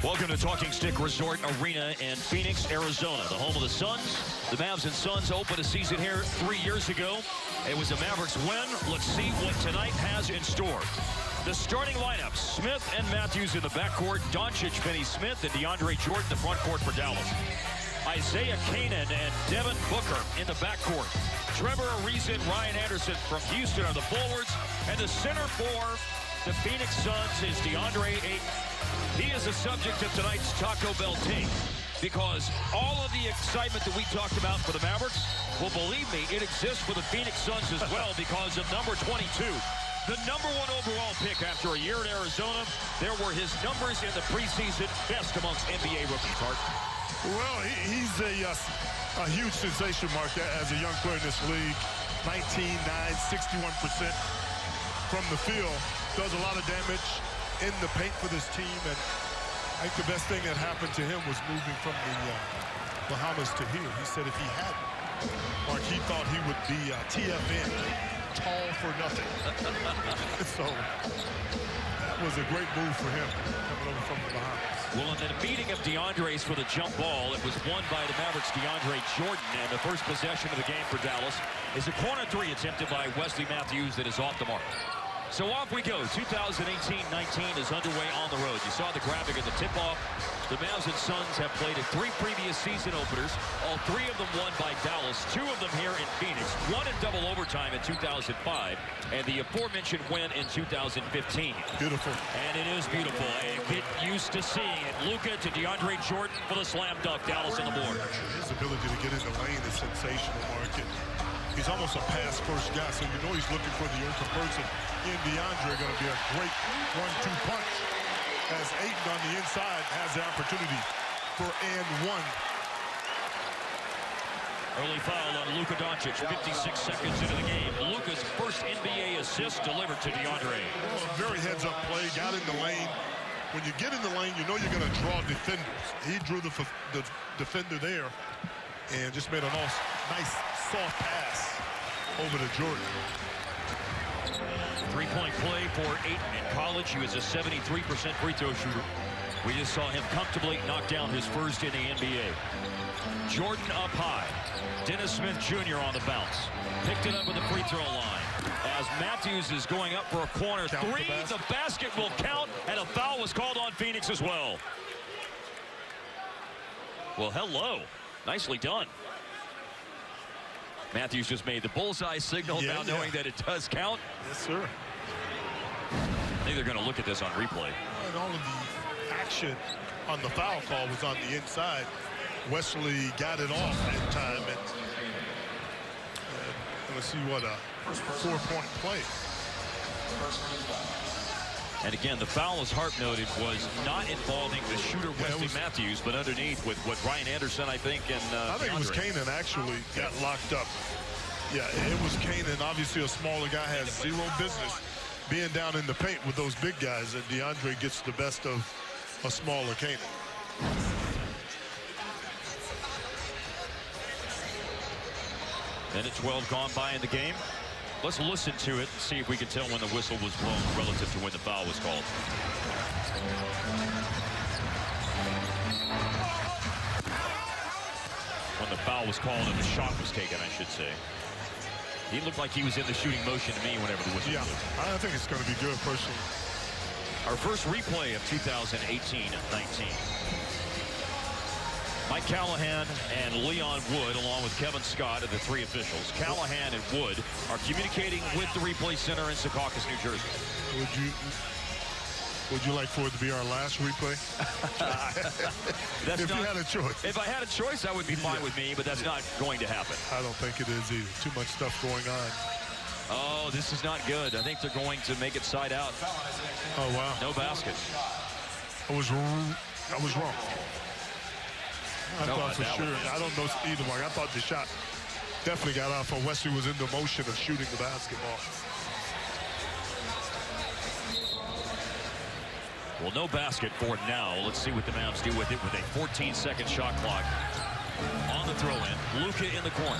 Welcome to Talking Stick Resort Arena in Phoenix, Arizona, the home of the Suns. The Mavs and Suns opened a season here 3 years ago. It was a Mavericks win. Let's see what tonight has in store. The starting lineup: Smith and Matthews in the backcourt, Doncic, Finney Smith, and DeAndre Jordan the front court for Dallas. Isaiah Canaan and Devin Booker in the backcourt. Trevor Ariza and Ryan Anderson from Houston are the forwards, and the center for the Phoenix Suns is DeAndre Ayton. He is the subject of tonight's Taco Bell team because all of the excitement that we talked about for the Mavericks, well, believe me, it exists for the Phoenix Suns as well because of number 22. The number 1 overall pick after a year in Arizona. There were his numbers in the preseason, best amongst NBA rookies, Hart. Well, he's a huge sensation, Mark, as a young player in this league. 19, 9, 61% from the field. Does a lot of damage in the paint for this team. And I think the best thing that happened to him was moving from the Bahamas to here. He said if he hadn't, Mark, he thought he would be TFN, tall for nothing. So that was a great move for him coming over from the Bahamas. Well, in the meeting of DeAndre's for the jump ball, it was won by the Mavericks' DeAndre Jordan, and the first possession of the game for Dallas is a corner three attempted by Wesley Matthews that is off the mark. So off we go. 2018-19 is underway on the road. You saw the graphic at the tip-off. The Mavs and Suns have played in 3 previous season openers. All 3 of them won by Dallas, 2 of them here in Phoenix, 1 in double overtime in 2005, and the aforementioned win in 2015. Beautiful. And it is beautiful. And get used to seeing it. Luka to DeAndre Jordan for the slam dunk. Dallas on the board. His ability to get in the lane is sensational, Mark. He's almost a pass-first guy, so you know he's looking for the open person. In DeAndre, going to be a great 1-2 punch as Ayton on the inside has the opportunity for and one. Early foul on Luka Doncic, 56 seconds into the game. Luka's first NBA assist delivered to DeAndre. Well, a very heads-up play, got in the lane. When you get in the lane, you know you're going to draw defenders. He drew the defender there and just made a nice soft pass over to Jordan. 3-point play for Ayton in college. He was a 73% free throw shooter. We just saw him comfortably knock down his first in the NBA. Jordan up high. Dennis Smith Jr. on the bounce. Picked it up at the free throw line. As Matthews is going up for a corner three, the basket will count, and a foul was called on Phoenix as well. Well, hello. Nicely done. Matthews just made the bullseye signal, now knowing that it does count. Yes, sir. I think they're going to look at this on replay. And all of the action on the foul call was on the inside. Wesley got it off in time. And let's see what a 4-point play. And again, the foul, as Hart noted, was not involving the shooter Wesley Matthews, but underneath with what Ryan Anderson, I think, and I think it was Canaan actually got locked up. Yeah, it was Canaan. Obviously, a smaller guy has zero business being down in the paint with those big guys, and DeAndre gets the best of a smaller Canaan. Minute 12 gone by in the game. Let's listen to it and see if we can tell when the whistle was blown relative to when the foul was called. When the foul was called and the shot was taken, I should say. He looked like he was in the shooting motion to me whenever the whistle blew. I think it's going to be good, personally. Our first replay of 2018-19. Mike Callahan and Leon Wood, along with Kevin Scott, are the 3 officials. Callahan and Wood are communicating with the replay center in Secaucus, New Jersey. Would you like for it to be our last replay? If you had a choice. If I had a choice, that would be fine with me, but that's not going to happen. I don't think it is either. Too much stuff going on. Oh, this is not good. I think they're going to make it side out. Oh, wow. No basket. I was wrong. I thought for sure. I don't know either one. I thought the shot definitely got off, or Wesley was in the motion of shooting the basketball. Well, no basket for now. Let's see what the Mavs do with it with a 14-second shot clock on the throw-in. Luka in the corner.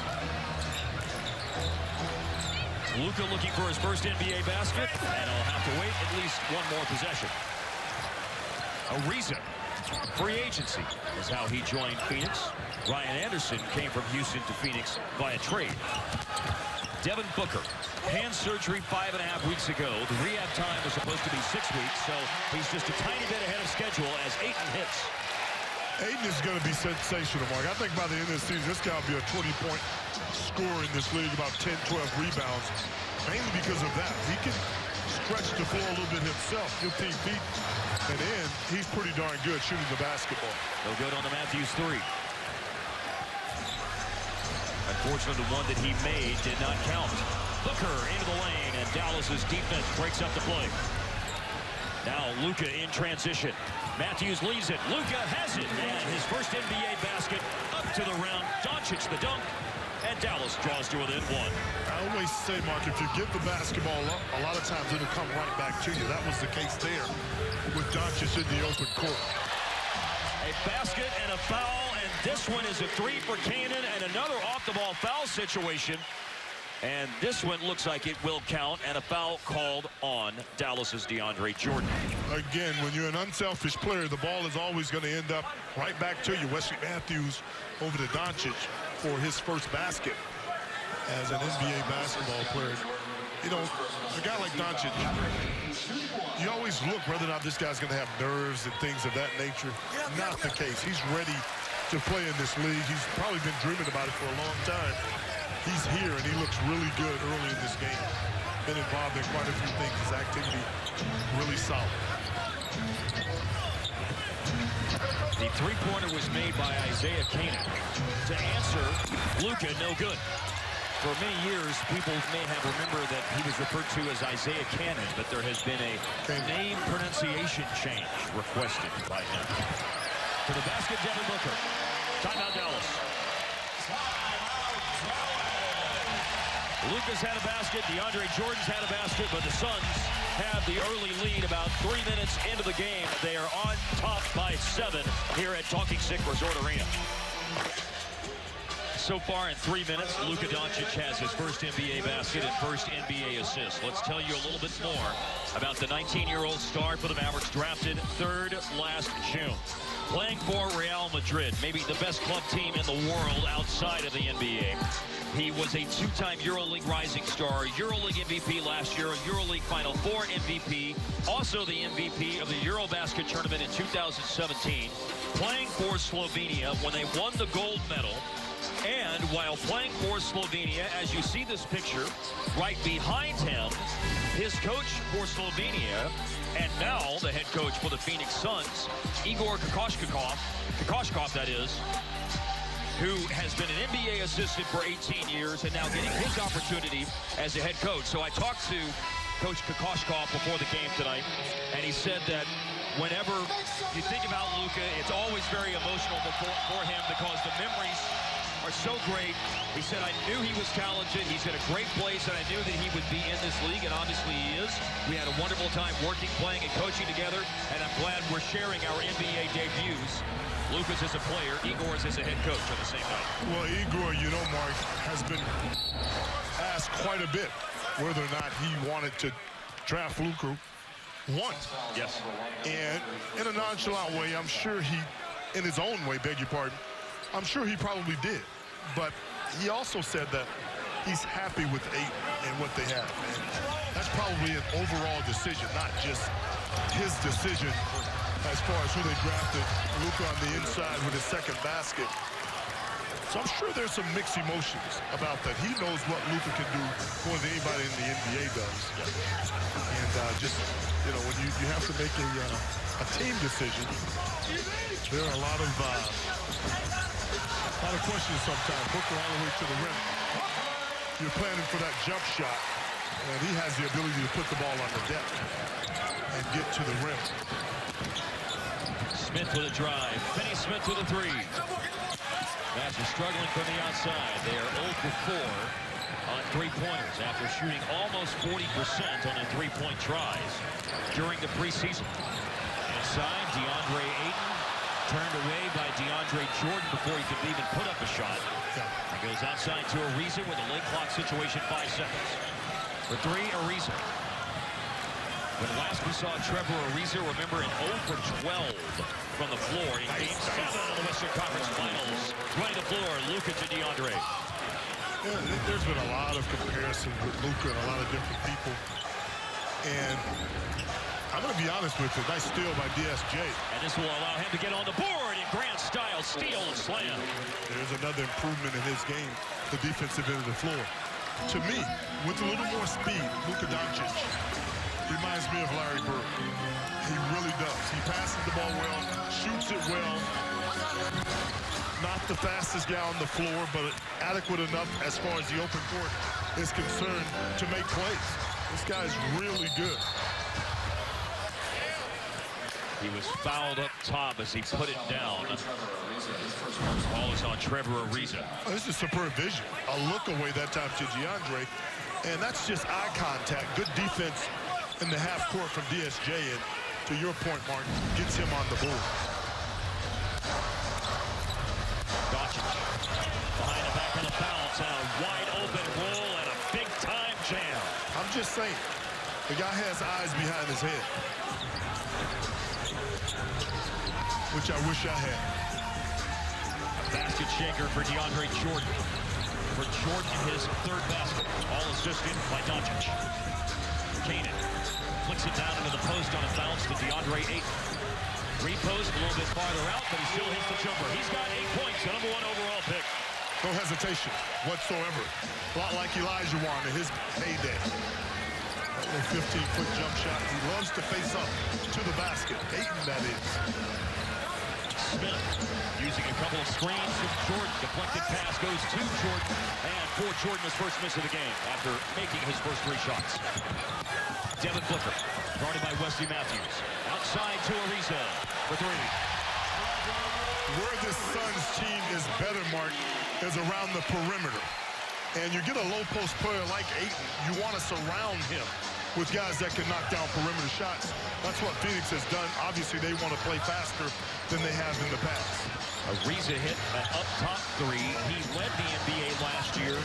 Luka looking for his first NBA basket, and he'll have to wait at least one more possession. Ariza Free agency is how he joined Phoenix. Ryan Anderson came from Houston to Phoenix via trade. Devin Booker, hand surgery 5.5 weeks ago. The rehab time was supposed to be 6 weeks, so he's just a tiny bit ahead of schedule as Ayton hits. Ayton is going to be sensational, Mark. I think by the end of the season, this guy will be a 20-point scorer in this league, about 10, 12 rebounds, mainly because of that. He can stretch the floor a little bit himself, 15 feet, and in, he's pretty darn good shooting the basketball. No good on the Matthews three. Unfortunately, the one that he made did not count. Booker into the lane, and Dallas's defense breaks up the play. Now Luka in transition. Matthews leads it. Luka has it, and his first NBA basket up to the rim. Doncic the dunk, and Dallas draws to within one. I always say, Mark, if you give the basketball up, a lot of times it'll come right back to you. That was the case there with Doncic in the open court. A basket and a foul, and this one is a three for Canaan, and another off-the-ball foul situation. And this one looks like it will count, and a foul called on Dallas's DeAndre Jordan. Again, when you're an unselfish player, the ball is always going to end up right back to you. Wesley Matthews over to Doncic for his first basket as an NBA basketball player. You know, a guy like Doncic, you always look whether or not this guy's going to have nerves and things of that nature. Not the case. He's ready to play in this league. He's probably been dreaming about it for a long time. He's here, and he looks really good early in this game. Been involved in quite a few things. His activity really solid. The three-pointer was made by Isaiah Canaan. To answer, Luka, no good. For many years, people may have remembered that he was referred to as Isaiah Canaan, but there has been a name pronunciation change requested by him. For the basket, Devin Booker. Timeout, Dallas. Luka's had a basket, DeAndre Jordan's had a basket, but the Suns have the early lead about 3 minutes into the game. They are on top by 7 here at Talking Stick Resort Arena. So far in 3 minutes, Luka Doncic has his first NBA basket and first NBA assist. Let's tell you a little bit more about the 19-year-old star for the Mavericks, drafted 3rd last June. Playing for Real Madrid, maybe the best club team in the world outside of the NBA. He was a 2-time EuroLeague Rising Star, EuroLeague MVP last year, a EuroLeague Final Four MVP, also the MVP of the Eurobasket tournament in 2017, playing for Slovenia when they won the gold medal. And while playing for Slovenia, as you see this picture, right behind him, his coach for Slovenia, and now the head coach for the Phoenix Suns, Igor Kokoshkov, that is, who has been an NBA assistant for 18 years and now getting his opportunity as a head coach. So I talked to Coach Kokoshkov before the game tonight, and he said that whenever you think about Luka, it's always very emotional for him because the memories are so great. He said, I knew he was talented. He's in a great place, and I knew that he would be in this league, and obviously he is. We had a wonderful time working, playing, and coaching together, and I'm glad we're sharing our NBA debuts. Luka's as a player, Igor's as a head coach on the same night. Well, Igor, you know, Mark, has been asked quite a bit whether or not he wanted to draft Luka once. Yes. And in a nonchalant way, I'm sure he, in his own way, beg your pardon, I'm sure he probably did. But he also said that he's happy with 8 and what they have. And that's probably an overall decision, not just his decision as far as who they drafted. Luka on the inside with his second basket. So I'm sure there's some mixed emotions about that. He knows what Luka can do more than anybody in the NBA does. And just, you know, when you have to make a team decision, there are a lot of questions sometimes. Booker all the way to the rim. You're planning for that jump shot, and he has the ability to put the ball on the deck and get to the rim. Smith with a drive. Finney Smith with a 3. Mavs are struggling from the outside. They are 0 for 4 on three-pointers after shooting almost 40% on their three-point tries during the preseason. Inside, DeAndre Ayton turned away by DeAndre Jordan before he could even put up a shot. He goes outside to Ariza with a late clock situation, 5 seconds. For 3, Ariza. When last we saw Trevor Ariza, remember, in 0 for 12 from the floor in Game 7 of the Western Conference Finals. Running the floor, Luka to DeAndre. Yeah, there's been a lot of comparisons with Luka and a lot of different people. And I'm going to be honest with you, nice steal by DSJ. And this will allow him to get on the board in grand style, steal and slam. There's another improvement in his game, the defensive end of the floor. To me, with a little more speed, Luka Doncic reminds me of Larry Bird. He really does. He passes the ball well, shoots it well. Not the fastest guy on the floor, but adequate enough as far as the open court is concerned to make plays. This guy's really good. He was fouled up top as he put it down. Ball is on Trevor Ariza. Oh, this is superb vision. A look away that time to DeAndre. And that's just eye contact. Good defense in the half court from DSJ. And to your point, Martin, gets him on the board. Doncic behind the back of the bounce and a wide open roll and a big time jam. I'm just saying, the guy has eyes behind his head, which I wish I had. A basket shaker for DeAndre Jordan. For Jordan, his third basket. All assisted by Doncic. Kanan flicks it down into the post on a bounce to DeAndre Ayton. Repost a little bit farther out, but he still hits the jumper. He's got 8 points, the #1 overall pick. No hesitation whatsoever. A lot like Elijah Wan in his heyday. That little 15-foot jump shot. He loves to face up to the basket. Ayton, that is. Smith using a couple of screens from Jordan. Deflected pass goes to Jordan. And for Jordan, his first miss of the game after making his first 3 shots. Devin Booker, guarded by Wesley Matthews. Outside to Ariza for 3. Where this Suns team is better, Mark, is around the perimeter. And you get a low-post player like Ayton, you want to surround him with guys that can knock down perimeter shots. That's what Phoenix has done. Obviously, they want to play faster than they have in the past. Ariza hit an up-top 3. He led the NBA last year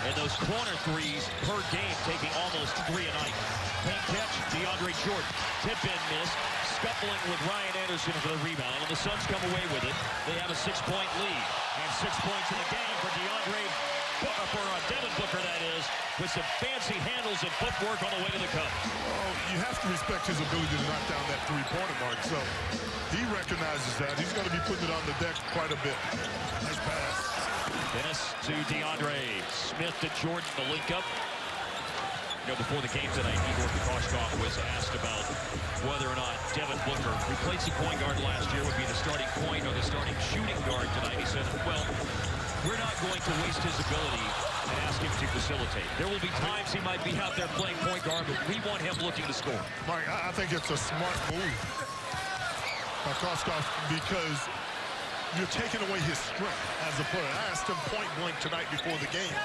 in those corner threes per game, taking almost 3 a night. Paint catch, DeAndre Jordan. Tip-in miss, scuffling with Ryan Anderson for the rebound. And the Suns come away with it. They have a 6-point lead. And 6 points in the game for Devin Booker, that is, with some fancy handles and footwork on the way to the cup. Oh, you have to respect his ability to knock down that three-pointer, Mark. So he recognizes that. He's going to be putting it on the deck quite a bit. Nice pass. Dennis to DeAndre. Smith to Jordan, the link-up. You know, before the game tonight, Igor Kokoshkov was asked about whether or not Devin Booker, who played some point guard last year, would be the starting point or the starting shooting guard tonight. He said, well, we're not going to waste his ability and ask him to facilitate. There will be times he might be out there playing point guard, but we want him looking to score. Mike, I think it's a smart move by Kokoshkov because you're taking away his strength as a player. I asked him point blank tonight before the game,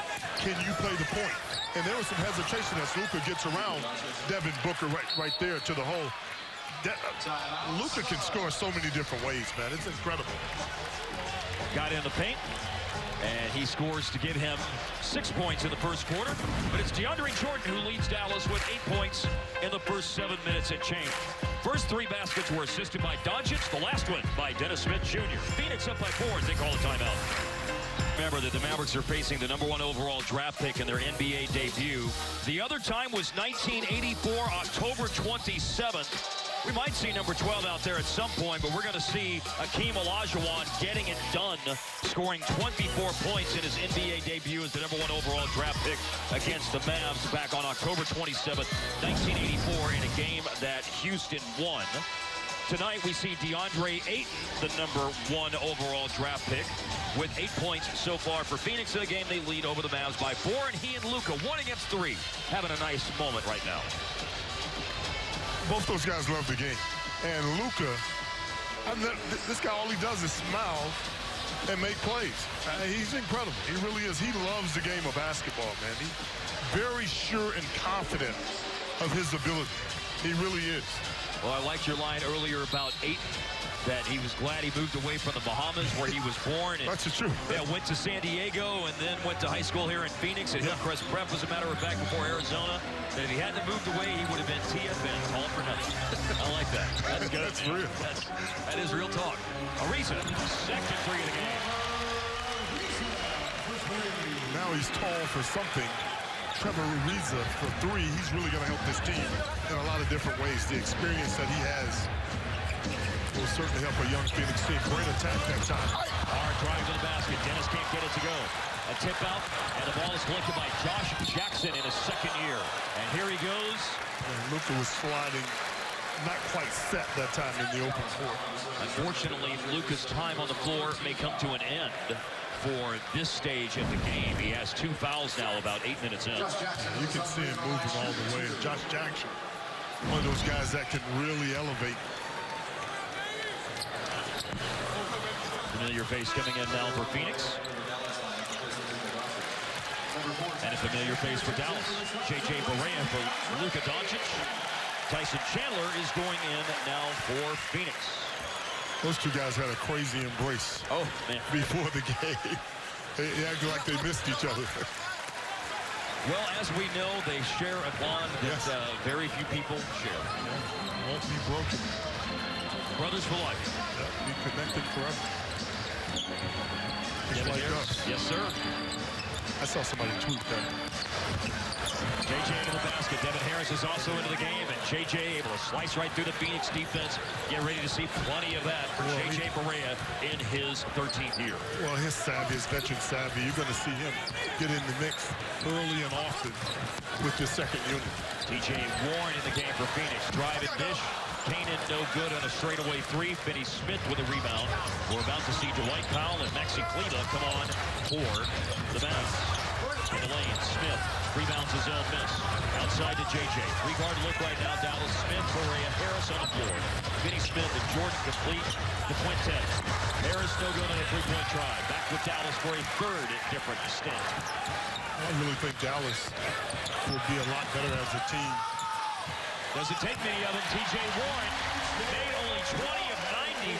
can you play the point? And there was some hesitation as Luka gets around Devin Booker right there to the hole. Luka can score so many different ways, man. It's incredible. Got in the paint, and he scores to give him 6 points in the first quarter. But it's DeAndre Jordan who leads Dallas with 8 points in the first 7 minutes and change. First 3 baskets were assisted by Doncic, the last one by Dennis Smith Jr. Phoenix up by 4 as they call a timeout. Remember that the Mavericks are facing the #1 overall draft pick in their NBA debut. The other time was 1984, October 27th. We might see number 12 out there at some point, but we're going to see Akeem Olajuwon getting it done, scoring 24 points in his NBA debut as the #1 overall draft pick against the Mavs back on October 27th, 1984, in a game that Houston won. Tonight we see DeAndre Ayton, the #1 overall draft pick, with 8 points so far for Phoenix in the game. They lead over the Mavs by 4, and he and Luka, 1 against 3, having a nice moment right now. Both those guys love the game. And Luka, this guy, all he does is smile and make plays. He's incredible. He really is. He loves the game of basketball, man. He's very sure and confident of his ability. He really is. Well, I liked your line earlier about Ayton that he was glad he moved away from the Bahamas where he was born. And, that's true. Yeah, went to San Diego and then went to high school here in Phoenix. And Hillcrest Prep, as a matter of fact, before Arizona. That if he hadn't moved away, he would have been TFN, all for nothing. I like that. That's good. That's real. That is real talk. Ariza, second three of the game. Now he's tall for something. Trevor Ariza for three. He's really going to help this team in a lot of different ways. The experience that he has will certainly help a young Phoenix team. Great attack that time. Hard drive to the basket. Dennis can't get it to go. A tip out, and the ball is collected by Josh Jackson in his second year. And here he goes. And Luka was sliding, not quite set that time in the open court. Unfortunately, Luka's time on the floor may come to an end for this stage of the game. He has 2 fouls now, about 8 minutes in. You can see him moving all the way. Josh Jackson, one of those guys that can really elevate. Familiar face coming in now for Phoenix. And a familiar face for Dallas. J.J. Barea for Luka Doncic. Tyson Chandler is going in now for Phoenix. Those two guys had a crazy embrace before the game. They acted like they missed each other. Well, as we know, they share a bond that very few people share. Won't be broken. Brothers for life. Be connected forever. Just like us. Yes, sir. I saw somebody tweet that. J.J. into the basket. Devin Harris is also into the game, and J.J. able to slice right through the Phoenix defense. Get ready to see plenty of that for J.J. Barea in his 13th year. Well, his savvy, his veteran savvy, you're going to see him get in the mix early and often with the second unit. T.J. Warren in the game for Phoenix. Drive and dish. Kanan no good on a straightaway three. Finney Smith with a rebound. We're about to see Dwight Powell and Maxi Kleber come on for the Mavs. In the lane, Smith rebounds his own miss. Outside to J.J. Three-guard look right now. Dallas Smith, Barea, Harris on the floor. Finney Smith and Jordan complete the quintet. Harris no good on a three-point try. Back with Dallas for a third different stint. I really think Dallas will be a lot better as a team. Doesn't take many of them. T.J. Warren made only 20 of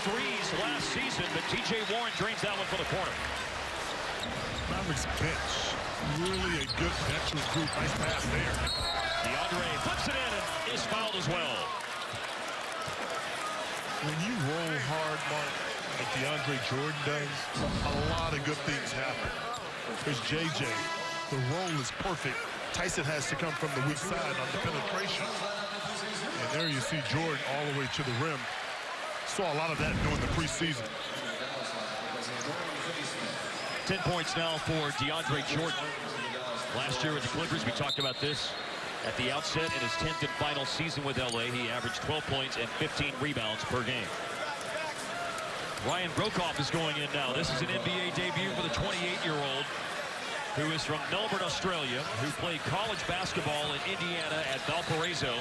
93s last season, but T.J. Warren drains that one for the corner. Mavericks bench, really a good veteran group. Nice pass there. DeAndre flips it in and is fouled as well. When you roll hard, Mark, like DeAndre Jordan does, a lot of good things happen. There's J.J. The roll is perfect. Tyson has to come from the weak side on the penetration. And there you see Jordan all the way to the rim. Saw a lot of that during the preseason. 10 points now for DeAndre Jordan. Last year with the Clippers, we talked about this at the outset. In his 10th and final season with LA, he averaged 12 points and 15 rebounds per game. Ryan Broekhoff is going in now. This is an NBA debut for the 28-year-old. Who is from Melbourne, Australia, who played college basketball in Indiana at Valparaiso,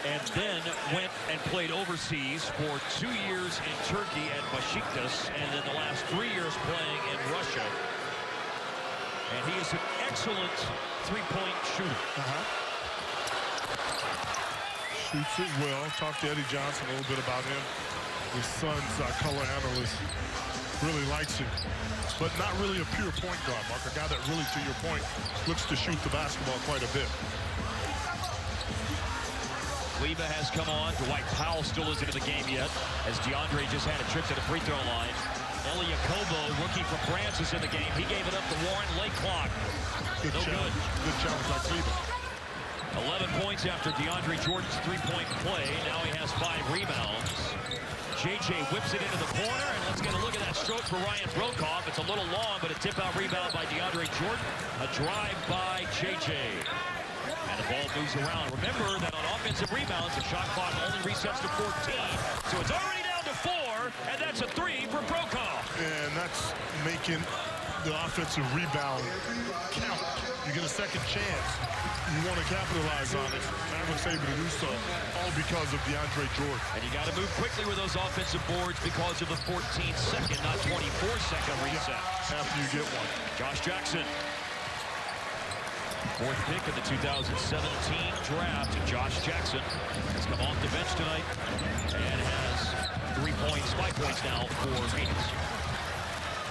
and then went and played overseas for 2 years in Turkey at Besiktas, and then the last 3 years playing in Russia. And he is an excellent three-point shooter. Shoots it well. Talked to Eddie Johnson a little bit about him. His son's color analyst really likes him. But not really a pure point guard, Mark. A guy that really, to your point, looks to shoot the basketball quite a bit. Kleber has come on. Dwight Powell still isn't in the game yet, as DeAndre just had a trip to the free throw line. Elie Okobo, rookie from France, is in the game. He gave it up to Warren. Late clock. Good challenge. Good challenge by Kleber. 11 points after DeAndre Jordan's three-point play. Now he has 5 rebounds. J.J. whips it into the corner, and let's get a look at that stroke for Ryan Broekhoff. It's a little long, but a tip-out rebound by DeAndre Jordan. A drive by J.J. And the ball moves around. Remember that on offensive rebounds, the shot clock only resets to 14. So it's already down to 4, and that's a 3 for Broekhoff. And that's making the offensive rebound count. You get a second chance. You want to capitalize on it. Mavericks able to do so, all because of DeAndre Jordan. And you got to move quickly with those offensive boards because of the 14-second, not 24-second reset. After you get one. Josh Jackson. 4th pick in the 2017 draft. Josh Jackson has come off the bench tonight and has 5 points now for Phoenix.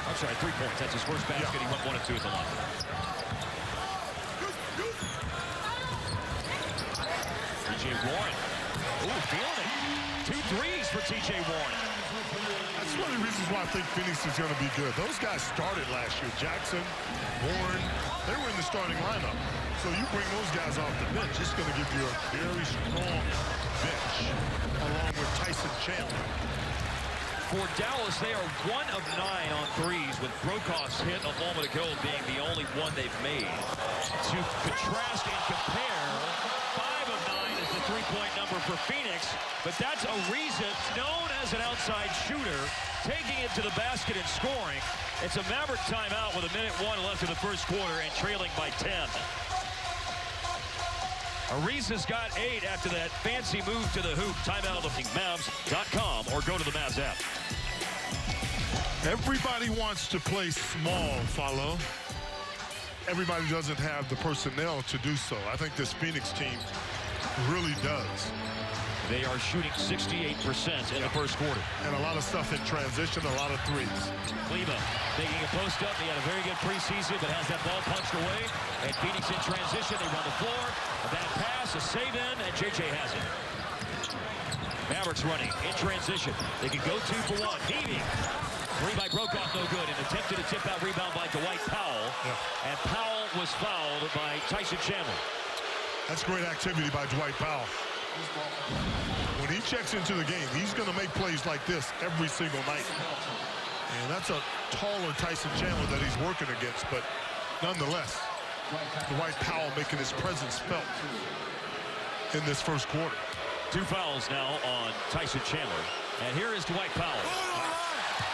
I'm sorry, 3 points. That's his first basket. He went 1 of 2 at the line. T.J. Warren. Ooh, feeling it. 2 threes for T.J. Warren. That's one of the reasons why I think Phoenix is going to be good. Those guys started last year. Jackson, Warren, they were in the starting lineup. So you bring those guys off the bench, it's going to give you a very strong bench, along with Tyson Chandler. For Dallas, they are 1 of 9 on threes, with Brokaw's hit a moment ago being the only one they've made. To contrast and compare, 5 of 9 is the three-point number for Phoenix, but that's Ariza, known as an outside shooter, taking it to the basket and scoring. It's a Maverick timeout with 1:01 left in the first quarter and trailing by 10. Ariza's got 8 after that fancy move to the hoop. Timeout looking Mavs.com or go to the Mavs app. Everybody wants to play small, follow. Everybody doesn't have the personnel to do so. I think this Phoenix team really does. They are shooting 68% in the first quarter. And a lot of stuff in transition, a lot of threes. Kleba making a post up. He had a very good preseason, but has that ball punched away. And Phoenix in transition. They run the floor. A bad pass, a save in, and JJ has it. Mavericks running in transition. They can go 2 for 1. Heaving. 3 by Brokoff, no good. An attempted a tip-out rebound by Dwight Powell. And Powell was fouled by Tyson Chandler. That's great activity by Dwight Powell. When he checks into the game, he's going to make plays like this every single night. And that's a taller Tyson Chandler that he's working against, but nonetheless, Dwight Powell making his presence felt in this first quarter. 2 fouls now on Tyson Chandler. And here is Dwight Powell.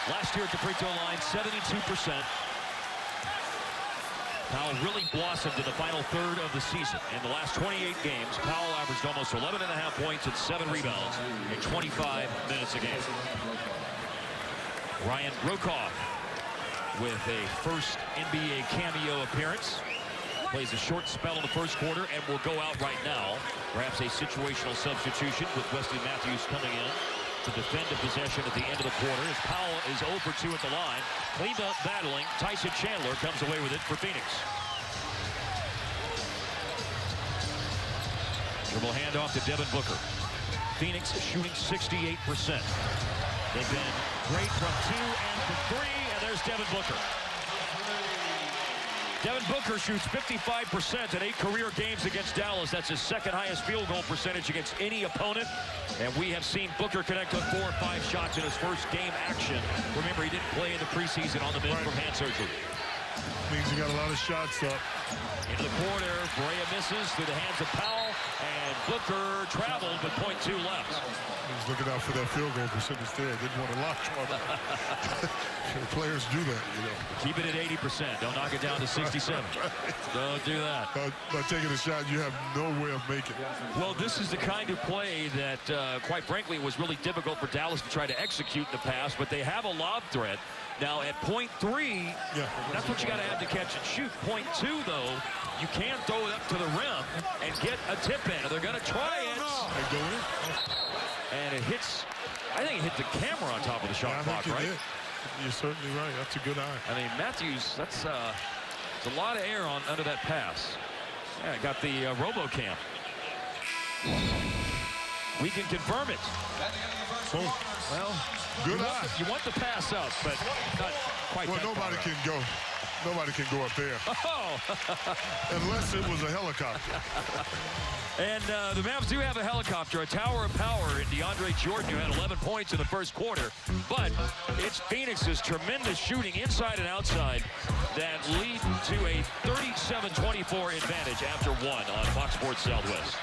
Last year at the free throw line, 72%. Powell really blossomed in the final third of the season. In the last 28 games, Powell averaged almost 11.5 points and 7 rebounds in 25 minutes a game. Ryan Brokoff with a first NBA cameo appearance. Plays a short spell in the first quarter and will go out right now. Perhaps a situational substitution with Wesley Matthews coming in to defend a possession at the end of the quarter as Powell is 0 for 2 at the line. Kleba battling. Tyson Chandler comes away with it for Phoenix. Dribble handoff to Devin Booker. Phoenix shooting 68%. They've been great from 2 and from 3, and there's Devin Booker. Devin Booker shoots 55% in 8 career games against Dallas. That's his second highest field goal percentage against any opponent. And we have seen Booker connect on 4 or 5 shots in his first game action. Remember, he didn't play in the preseason on the mend from hand surgery. Means he got a lot of shots up. Into the corner, Barea misses through the hands of Powell, and Booker traveled with .2 left. He's looking out for that field goal percentage there. Didn't want to lock trouble. Players do that, you know. Keep it at 80%. Don't knock it down to 67. Right. Don't do that. By taking a shot, you have no way of making it. Well, this is the kind of play that, quite frankly, was really difficult for Dallas to try to execute in the past, but they have a lob threat. Now, at .3, that's what you got to have to catch and shoot. .2, though, you can't throw it up to the rim and get a tip in. They're going to try it. They go in. And it hits, I think it hit the camera on top of the shot clock, right? Did. You're certainly right. That's a good eye. I mean, Matthews, that's a lot of air under that pass. Yeah, got the RoboCam. We can confirm it. Oh. Well, good eye. You want the pass up, but not quite. Well, nobody can go. Nobody can go up there. Oh. Unless it was a helicopter. And the Mavs do have a helicopter, a tower of power in DeAndre Jordan, who had 11 points in the first quarter. But it's Phoenix's tremendous shooting inside and outside that lead to a 37-24 advantage after 1 on Fox Sports Southwest.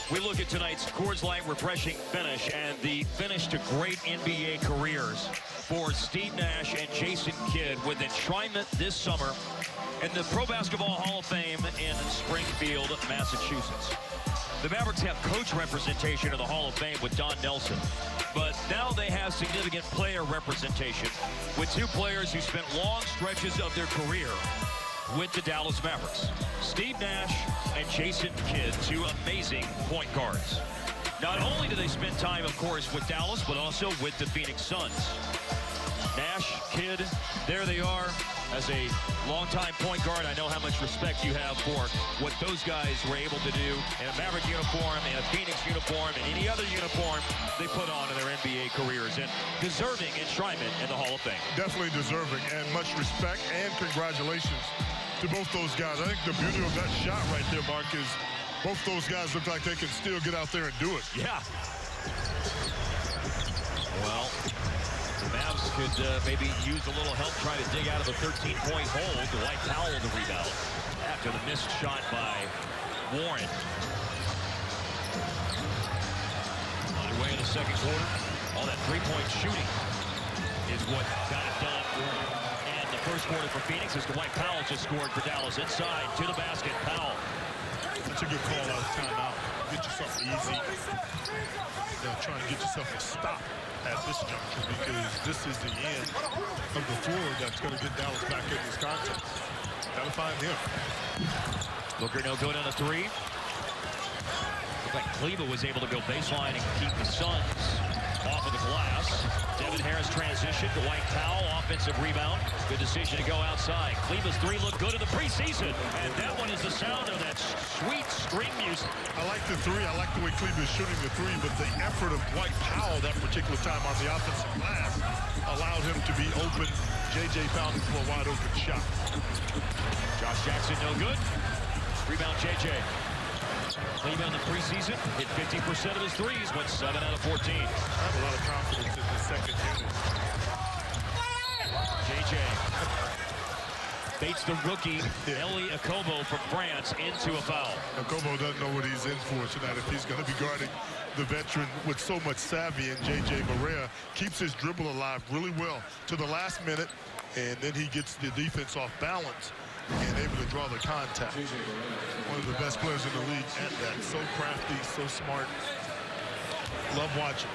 We look at tonight's Coors Light refreshing finish and the finish to great NBA careers for Steve Nash and Jason Kidd with enshrinement this summer in the Pro Basketball Hall of Fame in Springfield, Massachusetts. The Mavericks have coach representation in the Hall of Fame with Don Nelson, but now they have significant player representation with 2 players who spent long stretches of their career with the Dallas Mavericks. Steve Nash and Jason Kidd, two amazing point guards. Not only do they spend time, of course, with Dallas, but also with the Phoenix Suns. Nash, Kidd, there they are. As a longtime point guard, I know how much respect you have for what those guys were able to do in a Maverick uniform, in a Phoenix uniform, and any other uniform they put on in their NBA careers, and deserving enshrinement in the Hall of Fame. Definitely deserving, and much respect and congratulations to both those guys. I think the beauty of that shot right there, Mark, is both those guys look like they can still get out there and do it. Yeah. Well, the Mavs could maybe use a little help trying to dig out of a 13-point hole. Dwight Powell the rebound after the missed shot by Warren. Underway in the second quarter. All that three-point shooting is what got it done. And the first quarter for Phoenix is Dwight Powell just scored for Dallas. Inside to the basket. Powell. That's a good call out of timeout. Get yourself easy. Trying to get yourself a stop at this juncture, because this is the end of the floor that's going to get Dallas back in this contest. Gotta find him. Booker no good on a three. Looked like Kleber was able to go baseline and keep the Suns off of the glass. Devin Harris transition. Dwight Powell, offensive rebound. Good decision to go outside. Kleber's three looked good in the preseason. And that one is the sound of that sweet string music. I like the three. I like the way Kleber is shooting the three, but the effort of Dwight Powell that particular time on the offensive glass allowed him to be open. J.J. found him for a wide open shot. Josh Jackson no good. Rebound J.J. Kleber in the preseason hit 50% of his threes, went 7 out of 14. I have a lot of confidence in the second unit. J.J. baits the rookie, Elie Okobo from France, into a foul. Okobo doesn't know what he's in for tonight if he's going to be guarding the veteran with so much savvy, and J.J. Barea keeps his dribble alive really well to the last minute, and then he gets the defense off balance and able to draw the contact. One of the best players in the league at that. So crafty, so smart. Love watching.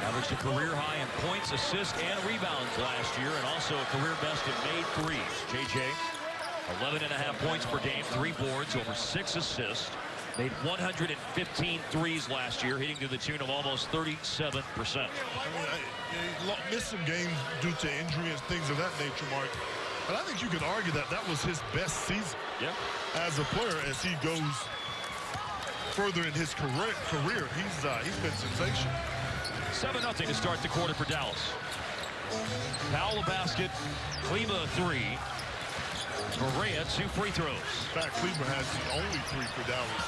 Averaged a career high in points, assists, and rebounds last year, and also a career best in made threes. J.J. 11.5 points per game, 3 boards, over 6 assists. Made 115 threes last year, hitting to the tune of almost 37%. He missed some games due to injury and things of that nature, Mark. But I think you could argue that that was his best season as a player as he goes further in his career. He's been sensational. 7-0 to start the quarter for Dallas. Powell a basket, Kleber a three. Barea 2 free throws. In fact, Kleber has the only 3 for Dallas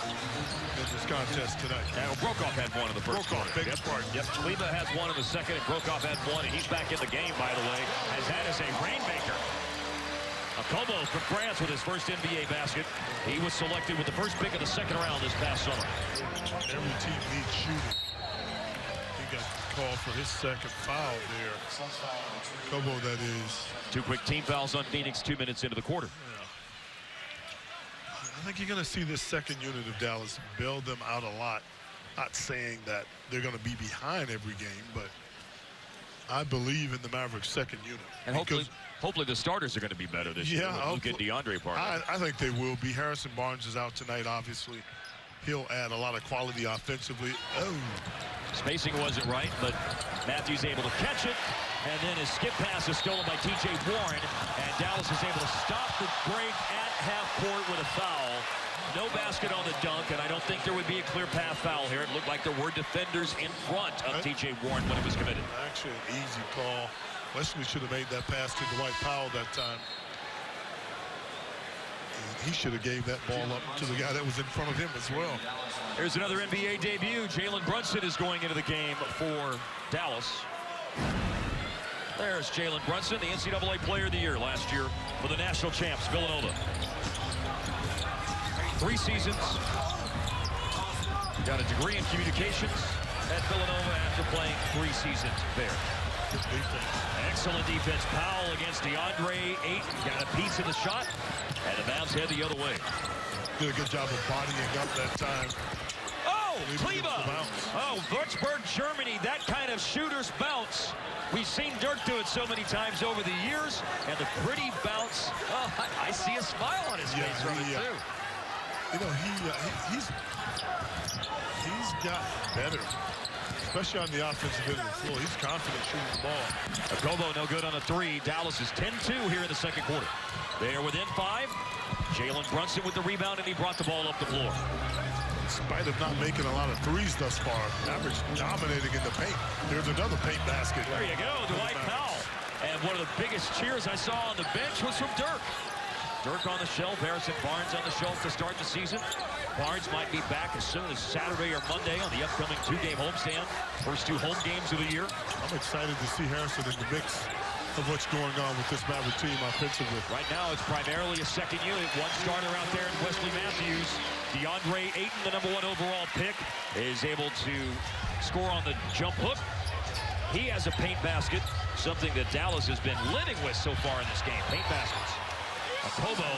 in this contest tonight. Now Brokoff had 1 in the first quarter. Yep. Kleber has 1 in the second, and Brokoff had 1, and he's back in the game, by the way, as that is a rainmaker. Okobo from France with his first NBA basket. He was selected with the first pick of the second round this past summer. Every team needs shooting. He got called for his second foul there. Okobo, that is. 2 quick team fouls on Phoenix 2 minutes into the quarter. Yeah. I think you're going to see this second unit of Dallas bail them out a lot. Not saying that they're going to be behind every game, but I believe in the Mavericks' second unit. And hopefully the starters are going to be better this year. Luke and DeAndre Parker. I think they will be. Harrison Barnes is out tonight, obviously. He'll add a lot of quality offensively. Oh. Spacing wasn't right, but Matthews able to catch it. And then his skip pass is stolen by T.J. Warren. And Dallas is able to stop the break at half court with a foul. No basket on the dunk, and I don't think there would be a clear path foul here. It looked like there were defenders in front of T.J. Warren when it was committed. Actually, an easy call. Wesley should have made that pass to Dwight Powell that time. And he should have gave that ball up to the guy that was in front of him as well. Here's another NBA debut. Jalen Brunson is going into the game for Dallas. There's Jalen Brunson, the NCAA Player of the Year last year for the national champs, Villanova. 3 seasons. Got a degree in communications at Villanova after playing 3 seasons there. Good defense. Excellent defense. Powell against DeAndre Ayton. Got a piece of the shot, and the Mavs head the other way. Did a good job of bodying up that time. Oh, Kleber. Oh, Würzburg, Germany. That kind of the shooter's bounce. We've seen Dirk do it so many times over the years, and the pretty bounce. Oh, I see a smile on his face from it, too. You know, he's got better, especially on the offensive end of the floor. He's confident shooting the ball. Okobo no good on a three. Dallas is 10-2 here in the second quarter. They are within 5. Jalen Brunson with the rebound, and he brought the ball up the floor. In spite of not making a lot of threes thus far, Mavericks dominating in the paint. There's another paint basket. There you go, Dwight Powell. And one of the biggest cheers I saw on the bench was from Dirk. Dirk on the shelf, Harrison Barnes on the shelf to start the season. Barnes might be back as soon as Saturday or Monday on the upcoming 2-game homestand. First 2 home games of the year. I'm excited to see Harrison in the mix of what's going on with this Maverick team offensively. Right now, it's primarily a second unit. One starter out there in Wesley Matthews. DeAndre Ayton, the #1 overall pick, is able to score on the jump hook. He has a paint basket, something that Dallas has been living with so far in this game. Paint baskets. Okobo,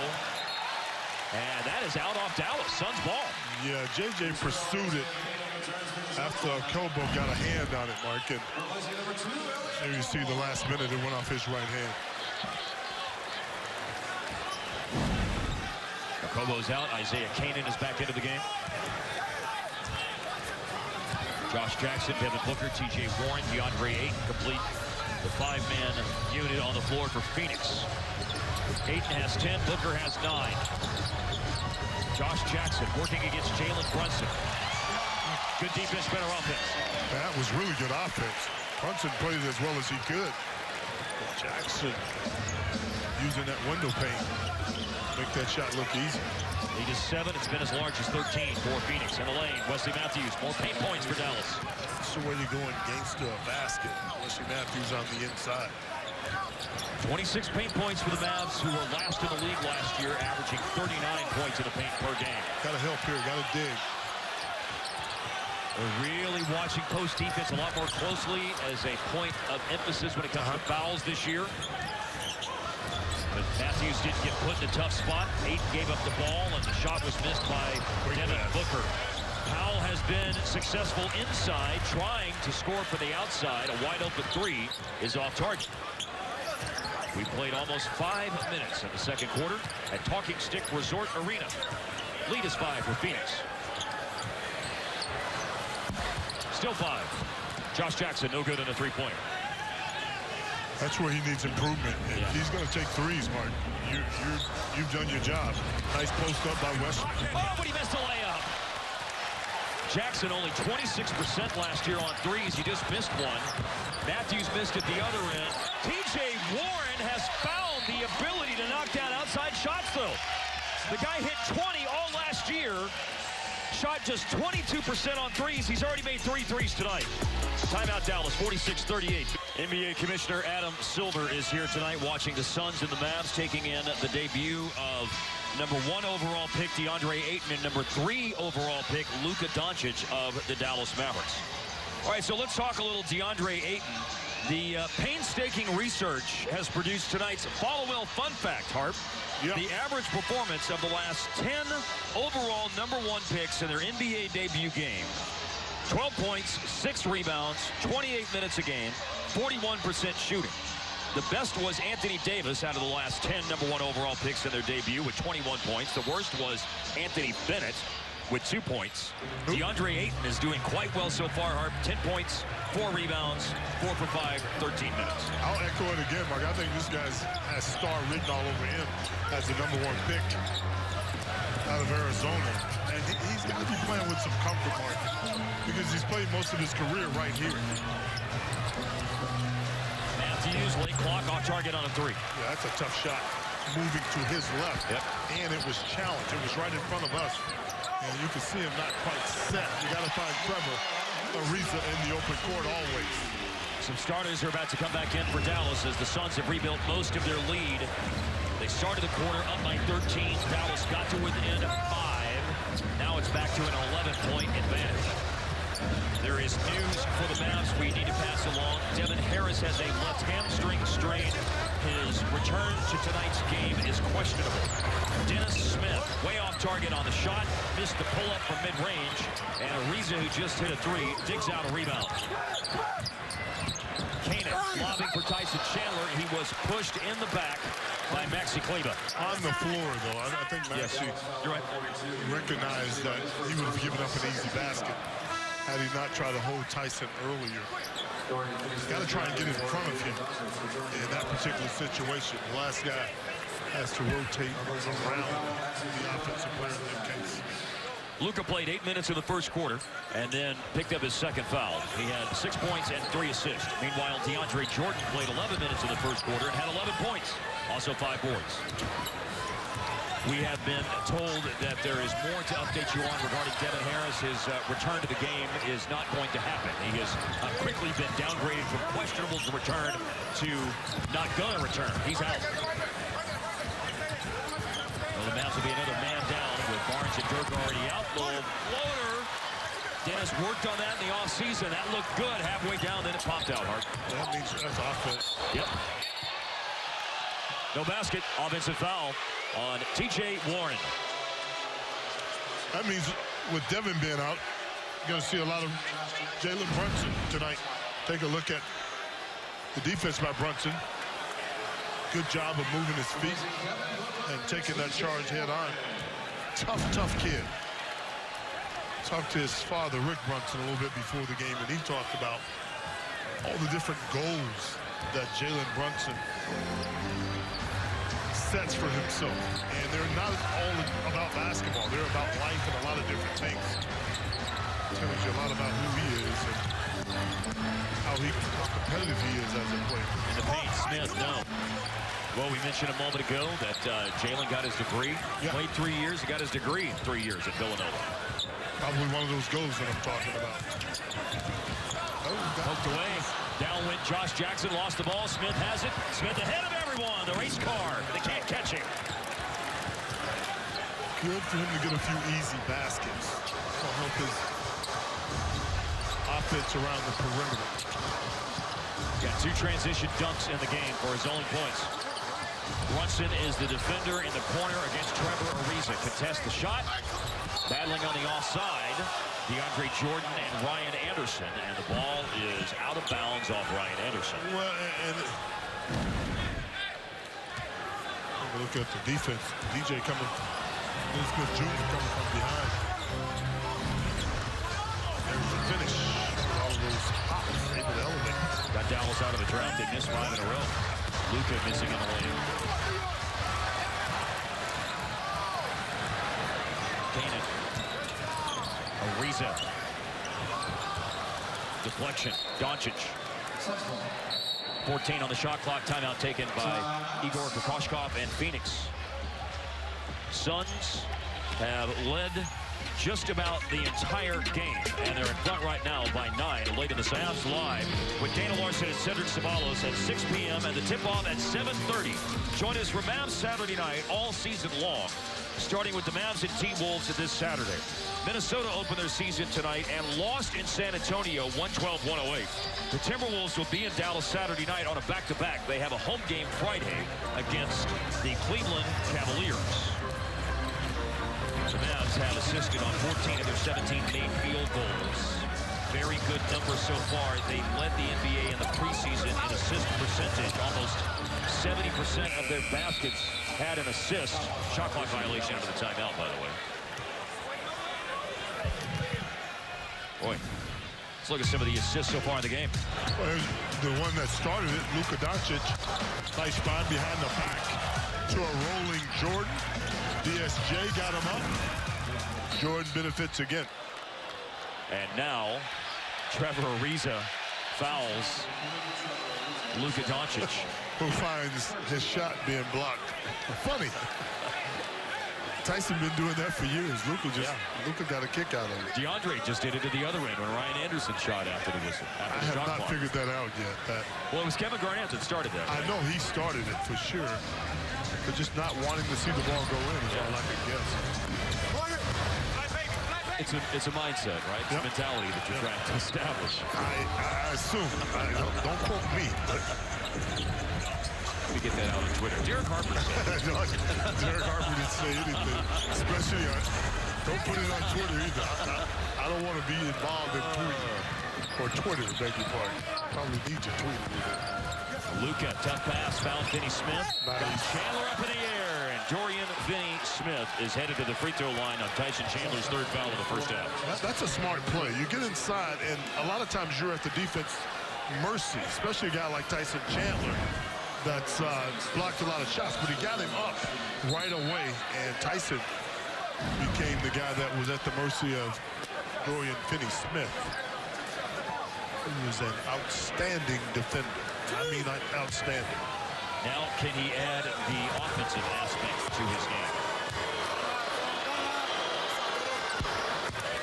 and that is out off Dallas. Suns ball. Yeah, JJ pursued it after Okobo got a hand on it, Mark. And there you see the last minute, it went off his right hand. Okobo's out. Isaiah Canaan is back into the game. Josh Jackson, Devin Booker, TJ Warren, DeAndre Ayton complete the 5-man unit on the floor for Phoenix. Ayton has 10, Booker has 9. Josh Jackson working against Jalen Brunson. Good defense, better offense. That was really good offense. Brunson played as well as he could. Jackson using that window pane. Make that shot look easy. Lead is 7. It's been as large as 13 for Phoenix. In the lane, Wesley Matthews. More paint points for Dallas. That's the way you go in gangster a basket. Wesley Matthews on the inside. 26 paint points for the Mavs, who were last in the league last year, averaging 39 points in the paint per game. Got to help here. Got to dig. We're really watching post defense a lot more closely as a point of emphasis when it comes to fouls this year. But Matthews didn't get put in a tough spot. Ayton gave up the ball, and the shot was missed by Devin Booker. Powell has been successful inside, trying to score for the outside. A wide-open 3 is off target. We played almost 5 minutes in the second quarter at Talking Stick Resort Arena. Lead is 5 for Phoenix. Still 5. Josh Jackson, no good in a 3-pointer. That's where he needs improvement. If he's going to take threes, Mark, you've done your job. Nice post up by Wesley. Oh, but he missed a layup. Jackson only 26% last year on threes. He just missed one. Matthews missed at the other end. TJ Warren has found the ability to knock down outside shots, though. The guy hit 20 all last year. Shot just 22% on threes. He's already made 3 threes tonight. Timeout Dallas, 46-38. NBA Commissioner Adam Silver is here tonight watching the Suns and the Mavs taking in the debut of #1 overall pick DeAndre Ayton and #3 overall pick Luka Doncic of the Dallas Mavericks. All right, so let's talk a little DeAndre Ayton. The painstaking research has produced tonight's Follow Well fun fact, Harp. Yep. The average performance of the last 10 overall #1 picks in their NBA debut game. 12 points, 6 rebounds, 28 minutes a game, 41% shooting. The best was Anthony Davis out of the last 10 #1 overall picks in their debut with 21 points. The worst was Anthony Bennett with 2 points. DeAndre Ayton is doing quite well so far, Harp. 10 points, 4 rebounds, 4 for 5, 13 minutes. I'll echo it again, Mark. I think this guy has star written all over him as the #1 pick out of Arizona. And he's got to be playing with some comfort, Mark, because he's played most of his career right here. Matthews, late clock, off target on a 3. Yeah, that's a tough shot. Moving to his left. Yep. And it was challenged. It was right in front of us. And you can see him not quite set. You got to find Trevor Ariza in the open court always. Some starters are about to come back in for Dallas as the Suns have rebuilt most of their lead. They started the quarter up by 13. Dallas got to within 5. Now it's back to an 11-point advantage. There is news for the Mavs we need to pass along. Devin Harris has a left hamstring strain. His return to tonight's game is questionable. Dennis Smith, way off target on the shot, missed the pull-up from mid-range. And Ariza, who just hit a 3, digs out a rebound. Kanan lobbing for Tyson Chandler. He was pushed in the back by Maxi Kleber. On the floor, though, I think Maxi You're right. recognized that he would have given up an easy basket had he not tried to hold Tyson earlier. Got to try and get in front of him in that particular situation. The last guy has to rotate around the offensive player in that case. Luka played 8 minutes in the first quarter and then picked up his second foul. He had 6 points and 3 assists. Meanwhile, DeAndre Jordan played 11 minutes in the first quarter and had 11 points. Also 5 boards. We have been told that there is more to update you on regarding Devin Harris. His return to the game is not going to happen. He has quickly been downgraded from questionable to return to not going to return. He's out. Well, the Mavs will be another man down with Barnes and Dirk already out. Little floater. Dennis worked on that in the offseason. That looked good halfway down, then it popped out, Hart. That means that's offense. Yep. No basket. Offensive foul on T.J. Warren. That means with Devin being out, you're going to see a lot of Jalen Brunson tonight. Take a look at the defense by Brunson. Good job of moving his feet and taking that charge head on. Tough kid. Talked to his father, Rick Brunson, a little bit before the game, and he talked about all the different goals that Jalen Brunson sets for himself. And they're not all about basketball. They're about life and a lot of different things. Tells you a lot about who he is and how competitive he is as a player. In the paint, Smith, no. Well, we mentioned a moment ago that Jalen got his degree. Yeah. Played 3 years. He got his degree in 3 years at Villanova. Probably one of those goals that I'm talking about. Poked away. Down went Josh Jackson. Lost the ball. Smith has it. Smith ahead of everyone. The race car. They can't catch him. Good for him to get a few easy baskets. That'll help his offense around the perimeter. Got 2 transition dunks in the game for his own points. Brunson is the defender in the corner against Trevor Ariza. Contest the shot. Battling on the offside, DeAndre Jordan and Ryan Anderson. And the ball is out of bounds off Ryan Anderson. Well, and look at the defense. DJ coming, Dennis Smith Jr. coming from behind. There's the finish. All of those hops able to elevate. Got Dallas out of the drought. They missed 5 in a row. Luka missing in the lane. Kanan. Ariza. Deflection. Doncic. 14 on the shot clock. Timeout taken by Igor Kokoshkov and Phoenix. Suns have led just about the entire game, and they're in front right now by 9 late in the Mavs live with Dana Larson and Cedric Ceballos at 6 p.m. and the tip-off at 7:30. Join us for Mavs Saturday night all season long, starting with the Mavs and T-Wolves this Saturday. Minnesota opened their season tonight and lost in San Antonio 112-108. The Timberwolves will be in Dallas Saturday night on a back-to-back. They have a home game Friday against the Cleveland Cavaliers. The Mavs have assisted on 14 of their 17 made field goals. Very good number so far. They led the NBA in the preseason in assist percentage. Almost 70% of their baskets had an assist. Shot clock violation after the timeout, by the way. Boy, let's look at some of the assists so far in the game. Well, the one that started it, Luka Doncic. Nice spot behind the back to a rolling Jordan. DSJ got him up. Jordan benefits again. And now, Trevor Ariza fouls Luka Doncic. Who finds his shot being blocked. Funny. Tyson been doing that for years. Luka got a kick out of it. DeAndre just did it to the other end when Ryan Anderson shot after the whistle. I have not figured that out yet. Well, it was Kevin Garnett that started that. Right? I know he started it for sure. But just not wanting to see the ball go in is all I can guess. It's a mindset, right? It's a mentality that you're trying to establish. I assume. Don't quote me. But let me get that out on Twitter. Derek Harper said. Derek Harper didn't say anything. Especially don't put it on Twitter either. I don't want to be involved in tweeting. Or Twitter, beg your pardon. Probably need to tweet a little bit. Luka, tough pass, found Finney Smith. Nice. Got Chandler up in the air, and Dorian Finney-Smith is headed to the free throw line on Tyson Chandler's third foul of the first half. That's a smart play. You get inside, and a lot of times you're at the defense mercy, especially a guy like Tyson Chandler that's blocked a lot of shots, but he got him up right away, and Tyson became the guy that was at the mercy of Dorian Finney-Smith. He was an outstanding defender. I mean, outstanding. Now, can he add the offensive aspect to his game?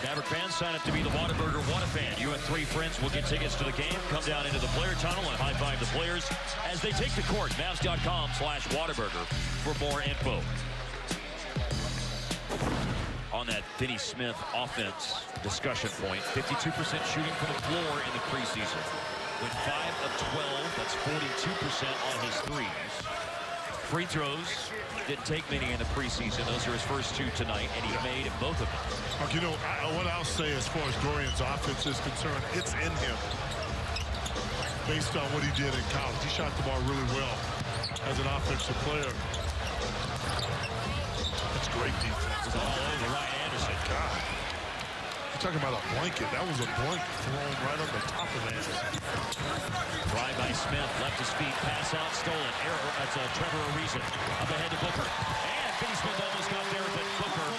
Maverick fans, sign up to be the Whataburger Whata-Fan. You and 3 friends will get tickets to the game. Come down into the player tunnel and high-five the players as they take the court. Mavs.com/Whataburger for more info. On that Finney-Smith offense discussion point, 52% shooting from the floor in the preseason. With 5 of 12, that's 42% on his threes. Free throws, didn't take many in the preseason. Those are his first 2 tonight, and he made both of them. You know, what I'll say as far as Dorian's offense is concerned, it's in him based on what he did in college. He shot the ball really well as an offensive player. That's great defense. It's all over Ryan Anderson. God. You're talking about a blanket. That was a blanket thrown right on the top of Anderson. Drive by Smith, left his feet, pass out, stolen. That's Trevor Ariza up ahead to Booker. And Finney-Smith almost got there, but Booker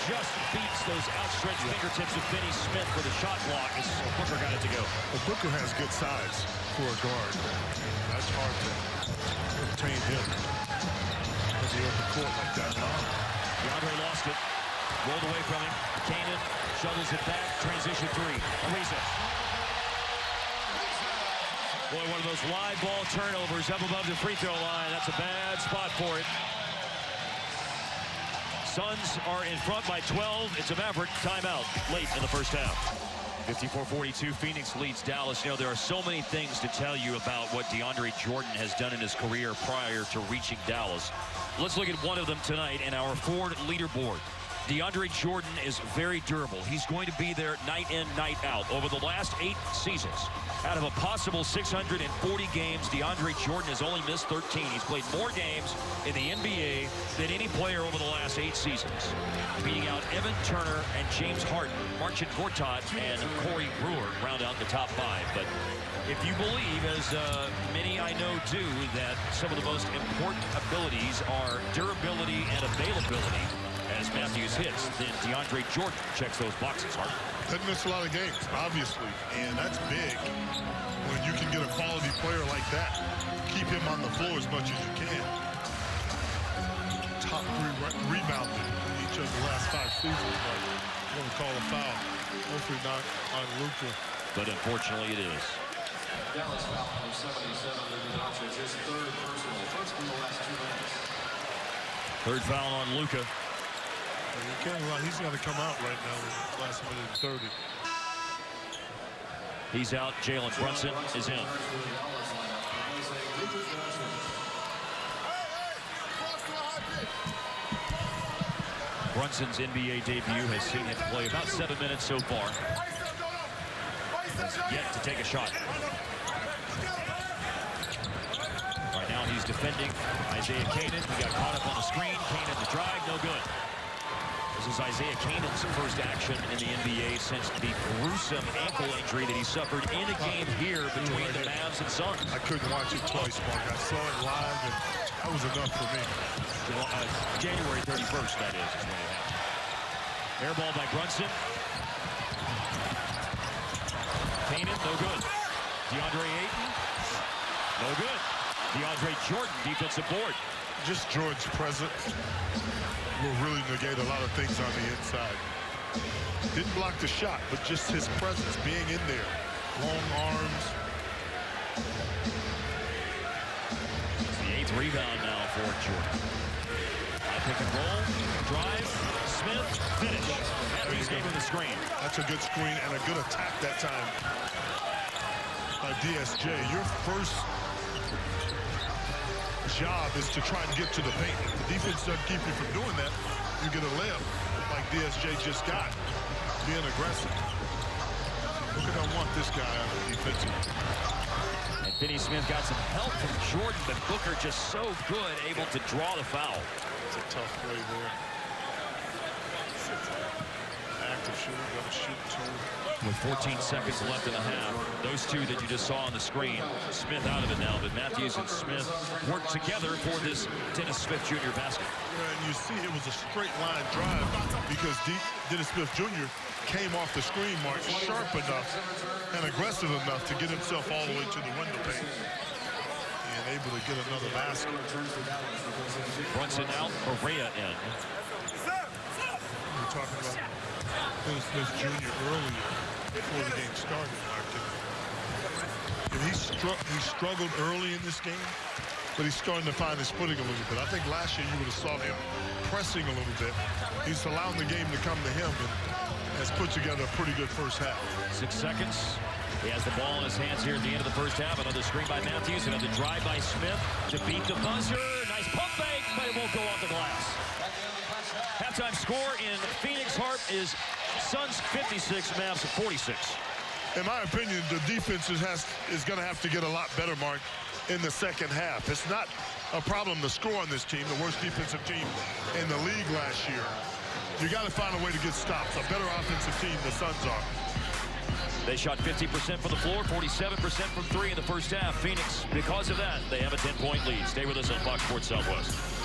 just beats those outstretched fingertips of Finney-Smith for the shot block as Booker got it to go. Well, Booker has good size for a guard. That's hard to obtain him in the open court like that. DeAndre lost it. Rolled away from him. Kanan shovels it back. Transition 3. Ariza. Boy, one of those live ball turnovers up above the free throw line. That's a bad spot for it. Suns are in front by 12. It's a Maverick timeout late in the first half. 54-42, Phoenix leads Dallas. You know, there are so many things to tell you about what DeAndre Jordan has done in his career prior to reaching Dallas. Let's look at one of them tonight in our Ford leaderboard. DeAndre Jordan is very durable. He's going to be there night in, night out. Over the last 8 seasons, out of a possible 640 games, DeAndre Jordan has only missed 13. He's played more games in the NBA than any player over the last 8 seasons, beating out Evan Turner and James Harden. Marcin Gortat and Corey Brewer round out the top 5. But if you believe, as many I know do, that some of the most important abilities are durability and availability, as Matthews hits, then DeAndre Jordan checks those boxes hard. Doesn't miss a lot of games, obviously, and that's big when you can get a quality player like that. Keep him on the floor as much as you can. Top 3 rebounded each of the last 5 seasons. Like, I'm going to call a foul. Hopefully not on Luka. But unfortunately, it is. Dallas foul number 77, Luka Doncic, his 3rd personal, first in the last 2 minutes. 3rd foul on Luka. You can't lie. He's got to come out right now with the last minute and 30. He's out. Jalen Brunson is in. Brunson's NBA debut has seen him play about 7 minutes so far. Has yet to take a shot. Right now he's defending Isaiah Kanan. He got caught up on the screen. Kanan the drive, no good. This is Isaiah Kanan's first action in the NBA since the gruesome ankle injury that he suffered in a game here between the Mavs and Suns. I couldn't watch it twice, Mark. I saw it live, and that was enough for me. January 31st, that is when it happened. Air ball by Brunson. Kanan, no good. DeAndre Ayton, no good. DeAndre Jordan, defensive board. Just Jordan's presence will really negate a lot of things on the inside. Didn't block the shot, but just his presence, being in there. Long arms. It's the 8th rebound now for Jordan. High pick and roll, drive, Smith, finish. Matthews gave him the screen. That's a good screen and a good attack that time by DSJ. Your first job is to try and get to the paint. If the defense doesn't keep you from doing that, you get a layup like DSJ just got, being aggressive. Look at how want this guy out of defensive. And Finney Smith got some help from Jordan, but Booker just so good, able to draw the foul. It's a tough play there. Active shooter, got to shoot two. With 14 seconds left in the half, those two that you just saw on the screen, Smith out of it now, but Matthews and Smith work together for this Dennis Smith Jr. basket. Yeah, and you see it was a straight line drive because Dennis Smith Jr. came off the screen mark sharp enough and aggressive enough to get himself all the way to the window pane and able to get another basket. Brunson out, Correa in. We're talking about Dennis Smith Jr. earlier before the game started, Mark. And he struggled early in this game, but he's starting to find his footing a little bit. I think last year you would have saw him pressing a little bit. He's allowing the game to come to him and has put together a pretty good first half. 6 seconds. He has the ball in his hands here at the end of the first half. Another screen by Matthews, another drive by Smith to beat the buzzer. Nice pump fake, but it won't go off the glass. Halftime score in Phoenix Hart is Suns 56, Mavs 46. In my opinion, the defense is going to have to get a lot better, Mark, in the second half. It's not a problem to score on this team, the worst defensive team in the league last year. You got to find a way to get stops. A better offensive team, the Suns are. They shot 50% from the floor, 47% from three in the first half. Phoenix, because of that, they have a 10-point lead. Stay with us on Fox Sports Southwest.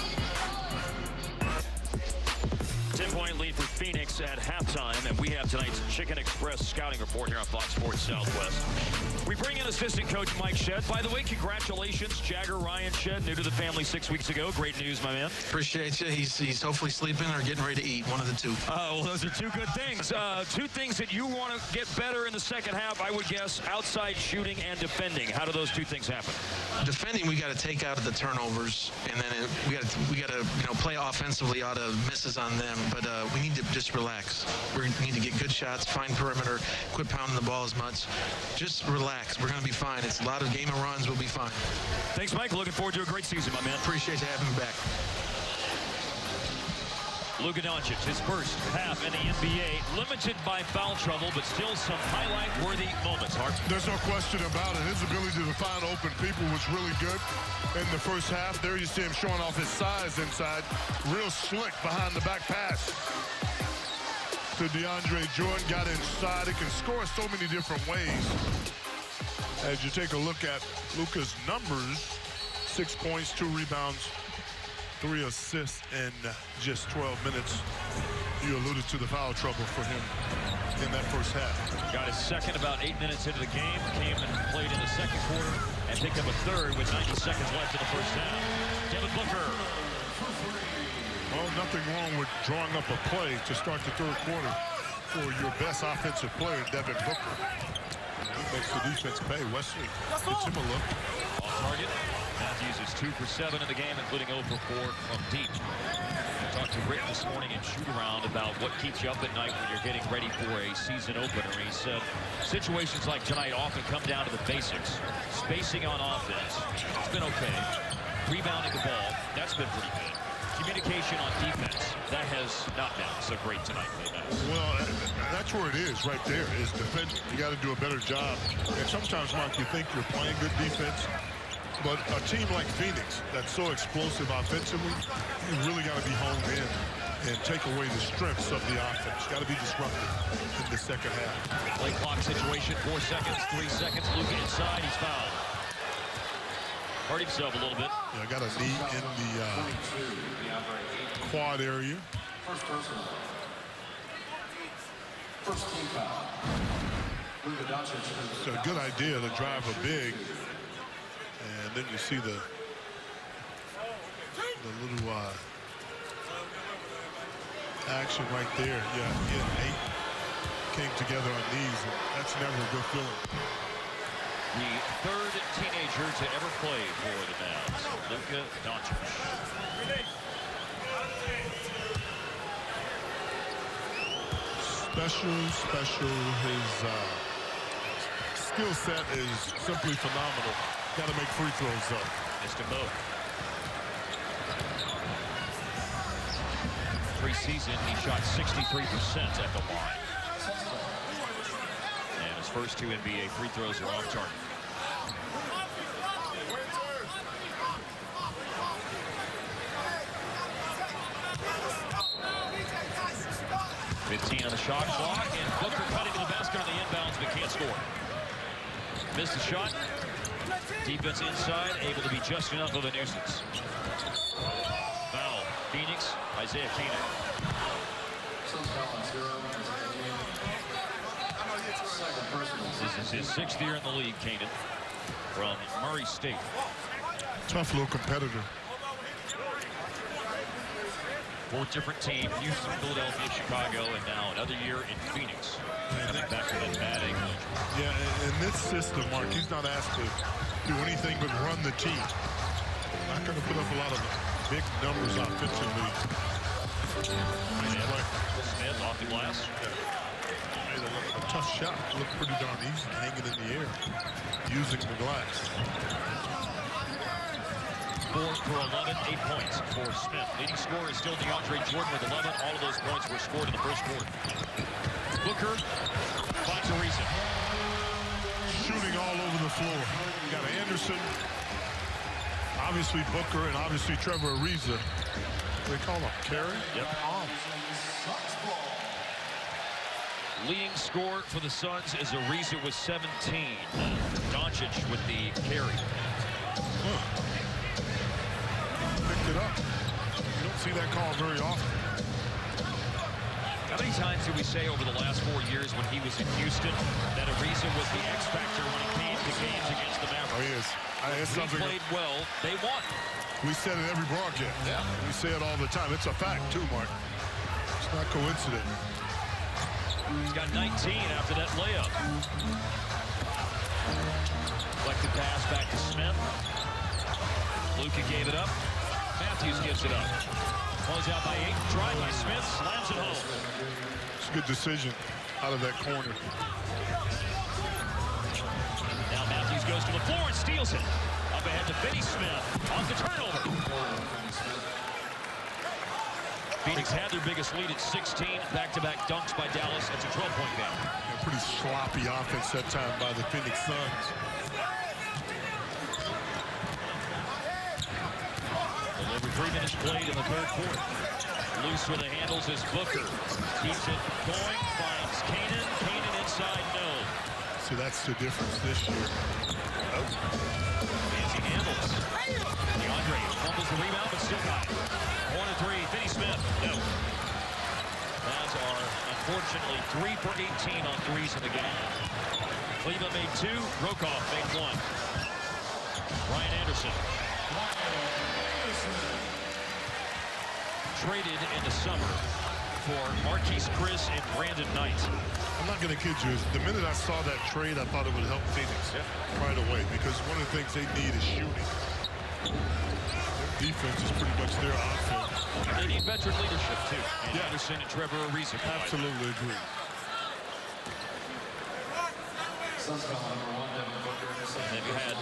10-point lead for Phoenix at halftime, and we have tonight's Chicken Express scouting report here on Fox Sports Southwest. We bring in assistant coach Mike Shedd. By the way, congratulations, Jagger Ryan Shedd, new to the family 6 weeks ago. Great news, my man. Appreciate you. He's hopefully sleeping or getting ready to eat, one of the two. Well, those are two good things. Two things that you want to get better in the second half, I would guess, outside shooting and defending. How do those two things happen? Defending, we got to take out of the turnovers, and then we got to play offensively out of misses on them. But we need to just relax. We need to get good shots, find perimeter, quit pounding the ball as much. Just relax. We're going to be fine. It's a lot of game of runs. We'll be fine. Thanks, Mike. Looking forward to a great season, my man. Appreciate you having me back. Luka Doncic, his first half in the NBA, limited by foul trouble, but still some highlight-worthy moments, Hart. There's no question about it. His ability to find open people was really good in the first half. There you see him showing off his size inside. Real slick behind the back pass to DeAndre Jordan. Got inside. It can score so many different ways. As you take a look at Luka's numbers, 6 points, 2 rebounds, 3 assists in just 12 minutes. You alluded to the foul trouble for him in that first half. Got his second about 8 minutes into the game. Came and played in the second quarter and picked up a third with 90 seconds left in the first half. Devin Booker. Well, nothing wrong with drawing up a play to start the third quarter for your best offensive player, Devin Booker. He makes the defense pay. Wesley gets him a look. Off target. Matthews is 2 for 7 in the game, including 0 for 4 from deep. I talked to Rick this morning in shoot-around about what keeps you up at night when you're getting ready for a season opener. He said situations like tonight often come down to the basics. Spacing on offense, it's been okay. Rebounding the ball, that's been pretty good. Communication on defense, that has not been so great tonight. Well, that's where it is right there, is defending. You got to do a better job. And sometimes, Mark, you think you're playing good defense, but a team like Phoenix that's so explosive offensively, you really got to be honed in and take away the strengths of the offense. Got to be disruptive in the second half. Play clock situation, 4 seconds, 3 seconds. Luka inside, he's fouled. Hurt himself a little bit. Yeah, got a knee in the quad area. First personal. First team foul. Luka Doncic. It's a good idea to drive a big. And then you see the little action right there. Yeah, he and Nate came together on knees, and that's never a good feeling. The third teenager to ever play for the Mavs, Luka Doncic. Special. His skill set is simply phenomenal. Got to make free throws, though. Missed them both. Preseason, he shot 63% at the line. And a His first 2 NBA free throws are off target. .15 on the shot clock, and Booker cutting to the basket on the inbounds, but can't score. Missed the shot. Defense inside, able to be just enough of a nuisance. Foul. Phoenix, Isaiah Canaan. Suns foul on 0. Second personal. This is his 6th year in the league, Canaan, from Murray State. Tough little competitor. 4 different teams, Houston, Philadelphia, Chicago, and now another year in Phoenix. Coming back from that bad ankle. Yeah, in this system, Mark, he's not asked to do anything but run the team. Not going to put up a lot of big numbers offensively. Smith off the glass. Made a tough shot. Looked pretty darn easy, hanging in the air, using the glass. 4 for 11, 8 points for Smith. Leading scorer is still DeAndre Jordan with 11. All of those points were scored in the first quarter. Booker finds Ariza. Shooting all over the floor. You got Anderson, obviously Booker, and obviously Trevor Ariza. They call him Carey? Yep. Leading scorer for the Suns is Ariza with 17. Doncic with the carry. Picked it up. You don't see that call very often. How many times did we say over the last 4 years when he was in Houston that Ariza was the X factor when it came to games against the Mavericks? Oh, he is. It's He something played well. They won. we said it every broadcast. Yeah. We say it all the time. It's a fact, too, Mark. It's not coincident. He's got 19 after that layup. Deflected pass back to Smith. Luka gave it up. Matthews gives it up. Close out by 8. Drive by Smith. Slams it home. It's a good decision out of that corner. Now Matthews goes to the floor and steals it. Up ahead to Finney Smith. Off the turnover. Phoenix had their biggest lead at 16. Back-to-back dunks by Dallas. It's a 12-point game. A pretty sloppy offense that time by the Phoenix Suns. Over 3 minutes played in the third quarter. Loose with the handles is Booker. Keeps it going. Finds Canaan. Canaan inside. No. See, that's the difference this year. Fancy handles. DeAndre fumbles the rebound, but still got it. Corner 3. Finney Smith. No. Mavs are, unfortunately, 3 for 18 on threes in the game. Cleveland made 2. Brokoff made 1. Ryan Anderson. Traded in the summer for Marquise Chris and Brandon Knight. I'm not going to kid you. The minute I saw that trade, I thought it would help Phoenix right away because one of the things they need is shooting. Their defense is pretty much their offense. They need veteran leadership, too. And Yeah. Anderson and Trevor Ariza. Absolutely agree. Suns foul on number 1, Devin Booker. They've had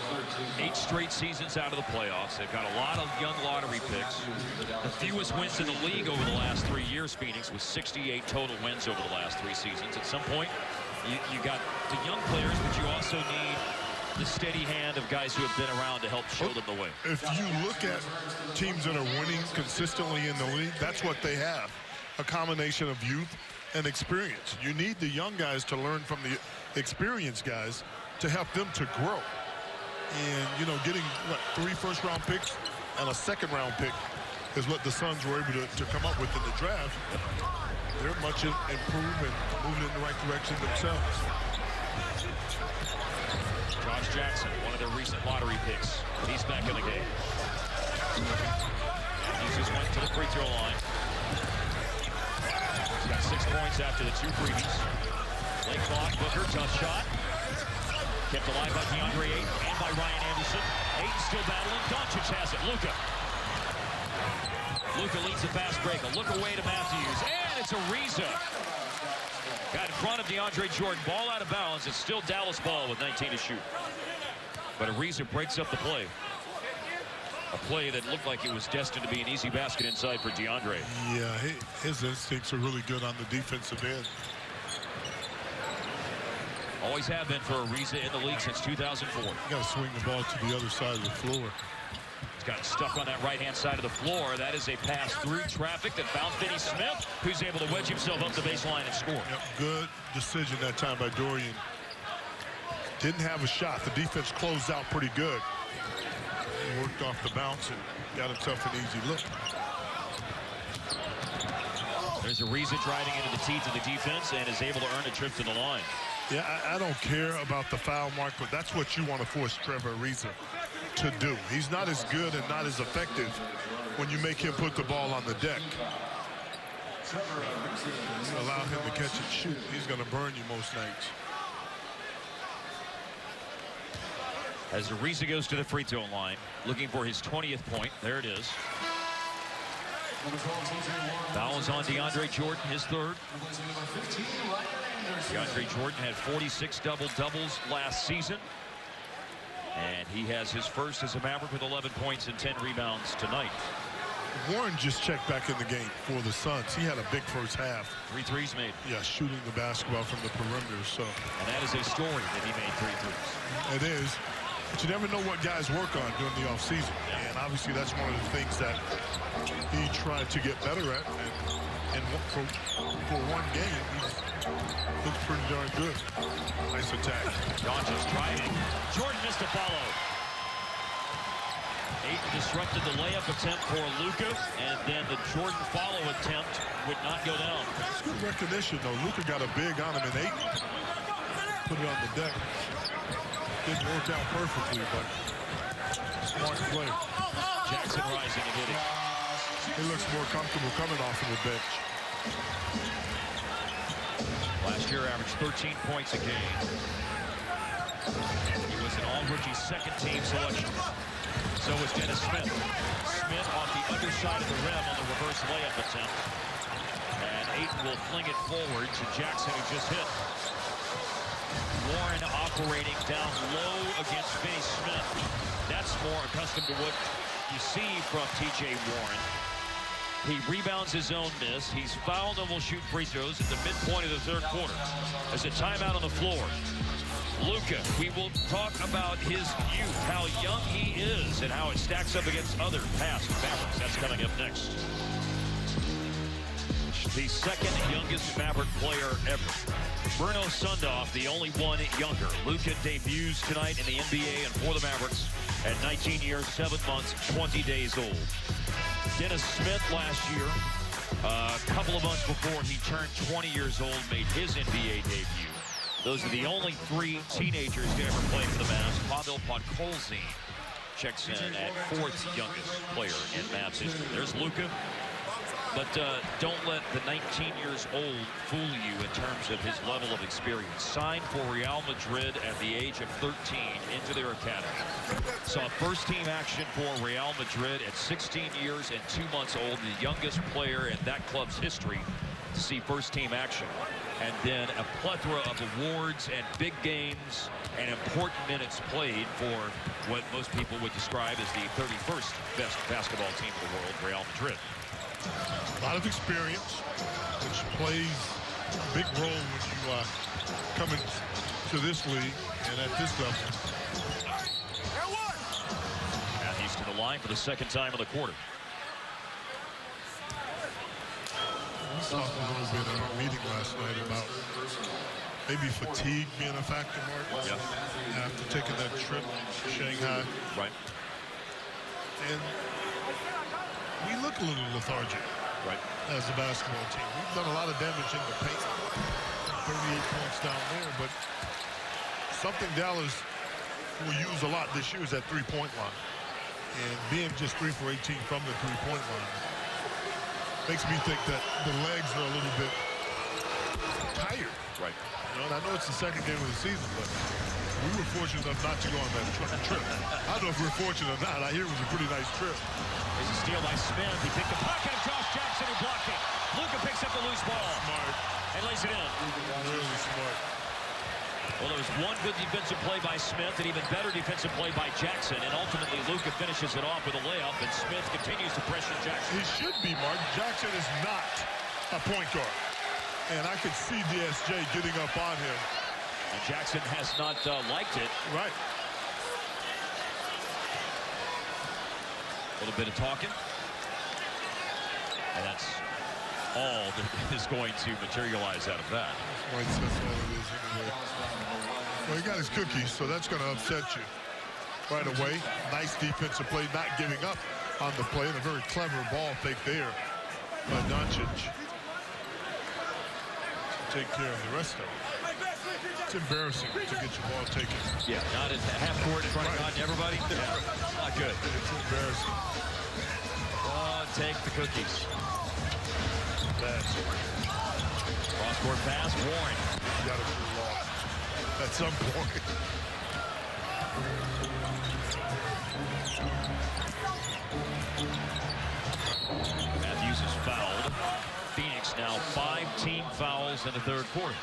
8 straight seasons out of the playoffs. They've got a lot of young lottery picks. The fewest wins in the league over the last 3 years, Phoenix, with 68 total wins over the last 3 seasons. At some point, you got the young players, but you also need the steady hand of guys who have been around to help show them the way. If you look at teams that are winning consistently in the league, that's what they have. A combination of youth and experience. You need the young guys to learn from the experienced guys to help them to grow. And, you know, getting, 3 first-round picks and a second-round pick is what the Suns were able to come up with in the draft. They're much improved and moving in the right direction themselves. Josh Jackson, one of their recent lottery picks. He's back in the game. He just went to the free throw line. He's got 6 points after the 2 freebies. Late clock, Booker, tough shot. Kept alive by DeAndre Ayton and by Ryan Anderson. Ayton still battling. Doncic has it. Luka. Luka leads the fast break. A look away to Matthews. And it's Ariza. Got in front of DeAndre Jordan. Ball out of bounds. It's still Dallas ball with 19 to shoot. But Ariza breaks up the play. A play that looked like it was destined to be an easy basket inside for DeAndre. Yeah, his instincts are really good on the defensive end. Always have been for Ariza in the league since 2004. You got to swing the ball to the other side of the floor. He's got stuck on that right-hand side of the floor. That is a pass through traffic that found Finney Smith, who's able to wedge himself up the baseline and score. Yep, good decision that time by Dorian. Didn't have a shot. The defense closed out pretty good. He worked off the bounce and got himself an easy look. There's Ariza driving into the teeth of the defense and is able to earn a trip to the line. Yeah, I don't care about the foul mark, but that's what you want to force Trevor Ariza to do. He's not as good and not as effective when you make him put the ball on the deck. You allow him to catch and shoot, he's going to burn you most nights. As Ariza goes to the free throw line, looking for his 20th point. There it is. Foul is on DeAndre Jordan, his third. DeAndre Jordan had 46 double-doubles last season. And he has his first as a Maverick with 11 points and 10 rebounds tonight. Warren just checked back in the game for the Suns. He had a big first half. 3 threes made. Yeah, shooting the basketball from the perimeter. So, and that is a story that he made 3 threes. It is. But you never know what guys work on during the offseason. And obviously that's one of the things that he tried to get better at. And for one game, he looks pretty darn good. Nice attack. Doncic driving. Jordan missed a follow. Ayton disrupted the layup attempt for Luka, and then the Jordan follow attempt would not go down. It's good recognition, though. Luka got a big on him, and Ayton put it on the deck. Didn't work out perfectly, but smart play. Jackson rising and hitting. He looks more comfortable coming off of the bench. Last year averaged 13 points a game. He was an all-rookie second-team selection. So was Dennis Smith. Smith off the underside of the rim on the reverse layup attempt. And Ayton will fling it forward to Jackson, who just hit. Warren operating down low against Finney Smith. That's more accustomed to what you see from T.J. Warren. He rebounds his own miss. He's fouled and will shoot free throws at the midpoint of the third quarter. There's a timeout on the floor. Luka, we will talk about his youth, how young he is, and how it stacks up against other past Mavericks. That's coming up next. The second youngest Maverick player ever. Bruno Sundoff, the only one younger. Luka debuts tonight in the NBA and for the Mavericks at 19 years, 7 months, 20 days old. Dennis Smith last year, a couple of months before he turned 20 years old, made his NBA debut. Those are the only 3 teenagers to ever play for the Mavs. Pavel Podkolzin checks in at 4th youngest player in Mavs history. There's Luka. But don't let the 19 years old fool you in terms of his level of experience. Signed for Real Madrid at the age of 13 into their academy. Saw first-team action for Real Madrid at 16 years and 2 months old, the youngest player in that club's history to see first-team action. And then a plethora of awards and big games and important minutes played for what most people would describe as the 31st best basketball team in the world, Real Madrid. A lot of experience, which plays a big role when you come into this league and at this level. Matthews to the line for the second time in the quarter. We talked a little bit in our meeting last night about maybe fatigue being a factor, Mark. Yeah. After taking that trip to Shanghai. Right. And we look a little lethargic. Right. As a basketball team. We've done a lot of damage in the paint. 38 points down there, but something Dallas will use a lot this year is that three-point line. And being just 3 for 18 from the three-point line makes me think that the legs are a little bit tired. Right. You know, and I know it's the second game of the season, but we were fortunate enough not to go on that trip. I don't know if we're fortunate or not. I hear it was a pretty nice trip. There's a steal by Smith. He picked the pocket of Josh Jackson who blocked it. Luka picks up the loose ball. Smart. And lays it in. Really smart. Well, there was one good defensive play by Smith, and even better defensive play by Jackson, and ultimately Luka finishes it off with a layup, and Smith continues to pressure Jackson. He should be, Mark. Jackson is not a point guard. And I could see DSJ getting up on him And Jackson has not liked it. Right. A little bit of talking. And that's all that is going to materialize out of that. White says all it is anyway. Well, he got his cookies, so that's going to upset you right away. Nice defensive play, not giving up on the play, and a very clever ball fake there by Doncic. Take care of the rest of it. It's embarrassing to get your ball taken. Yeah, not at half court in front of everybody. Yeah, not good. It's embarrassing. Take the cookies. Bad. Cross-court pass, Warren. You got to cool off at some point. Matthews is fouled. Phoenix now 5 team fouls in the third quarter.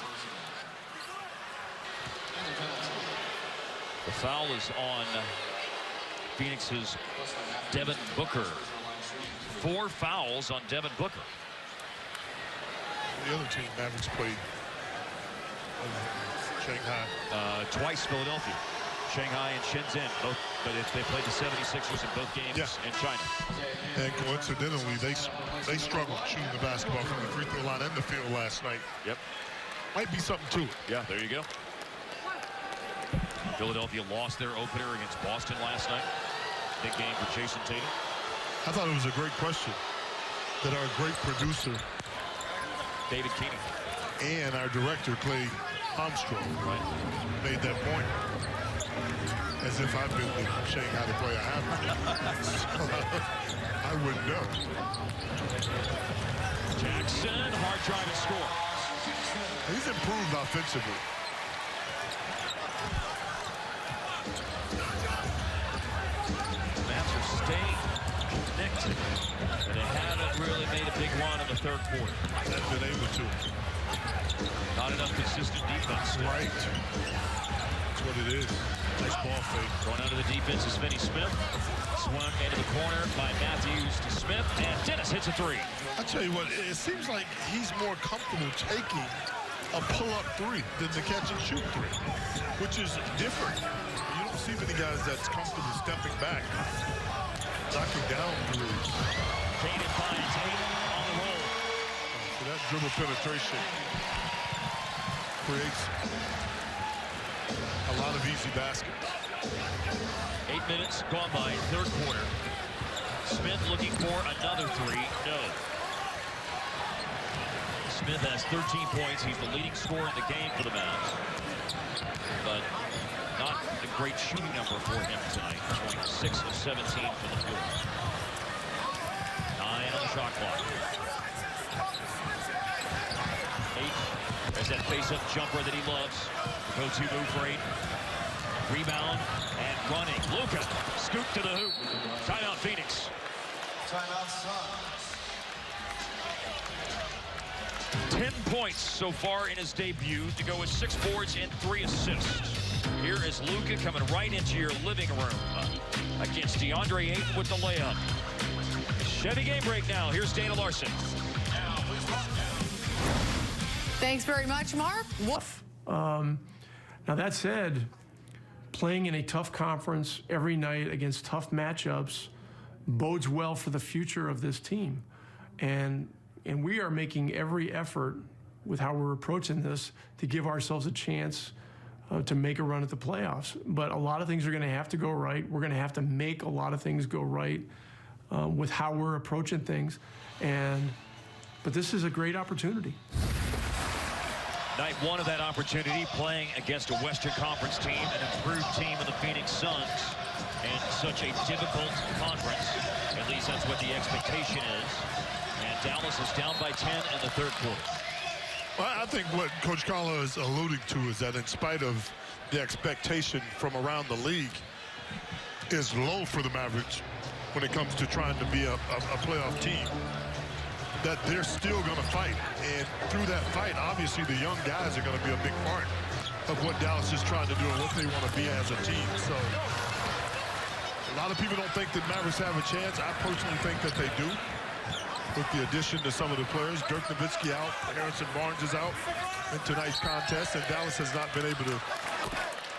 The foul is on Phoenix's Devin Booker. 4 fouls on Devin Booker. The other team, Mavericks, played Shanghai. Twice Philadelphia. Shanghai and Shenzhen, both, but if they played the 76ers in both games in China. And coincidentally, they struggled shooting the basketball from the free throw line and the field last night. Yep. Might be something to it. Yeah, there you go. Philadelphia lost their opener against Boston last night. Big game for Jason Tatum. I thought it was a great question that our great producer, David Keeney, and our director, Clay Armstrong, made that point. As if I've been to Shanghai to play. I haven't. So I wouldn't know. Jackson, hard drive and score. He's improved offensively. Mavs are staying connected, but they haven't really made a big run in the third quarter. Haven't been able to. Not enough consistent defense. Right. That's what it is. Nice ball fake. Going out of the defense is Finney Smith. Swung into the corner by Matthews to Smith, and Dennis hits a 3. I tell you what, it seems like he's more comfortable taking a pull-up 3 than the catch-and-shoot 3, which is different. You don't see many guys that's comfortable stepping back, knocking down 3s. Tatum finds Tatum on the roll. So that dribble penetration creates a lot of easy baskets. 8 minutes gone by, third quarter. Smith looking for another 3. No. Smith has 13 points. He's the leading scorer in the game for the Mavs. But not a great shooting number for him tonight. Showing 6 of 17 for the field. 9 on the shot clock. 8. There's that face-up jumper that he loves. Go-to move for 8. Rebound and running. Luka, scoop to the hoop. Timeout, Phoenix. Timeout, Suns. 10 points so far in his debut to go with 6 boards and 3 assists. Here is Luka coming right into your living room against DeAndre Ayton with the layup. Chevy game break now. Here's Dana Larson. Thanks very much, Mark. Now that said, playing in a tough conference every night against tough matchups bodes well for the future of this team. And we are making every effort with how we're approaching this to give ourselves a chance to make a run at the playoffs. But a lot of things are going to have to go right. We're going to have to make a lot of things go right with how we're approaching things. But this is a great opportunity. Night 1 of that opportunity, playing against a Western Conference team, an improved team of the Phoenix Suns, and such a difficult conference. At least that's what the expectation is. And Dallas is down by 10 in the third quarter. Well, I think what Coach Carlo is alluding to is that in spite of the expectation from around the league is low for the Mavericks when it comes to trying to be a playoff team, that they're still going to fight. And through that fight, obviously the young guys are going to be a big part of what Dallas is trying to do and what they want to be as a team. So a lot of people don't think that Mavericks have a chance. I personally think that they do. with the addition to some of the players. Dirk Nowitzki out, Harrison Barnes is out in tonight's contest, and Dallas has not been able to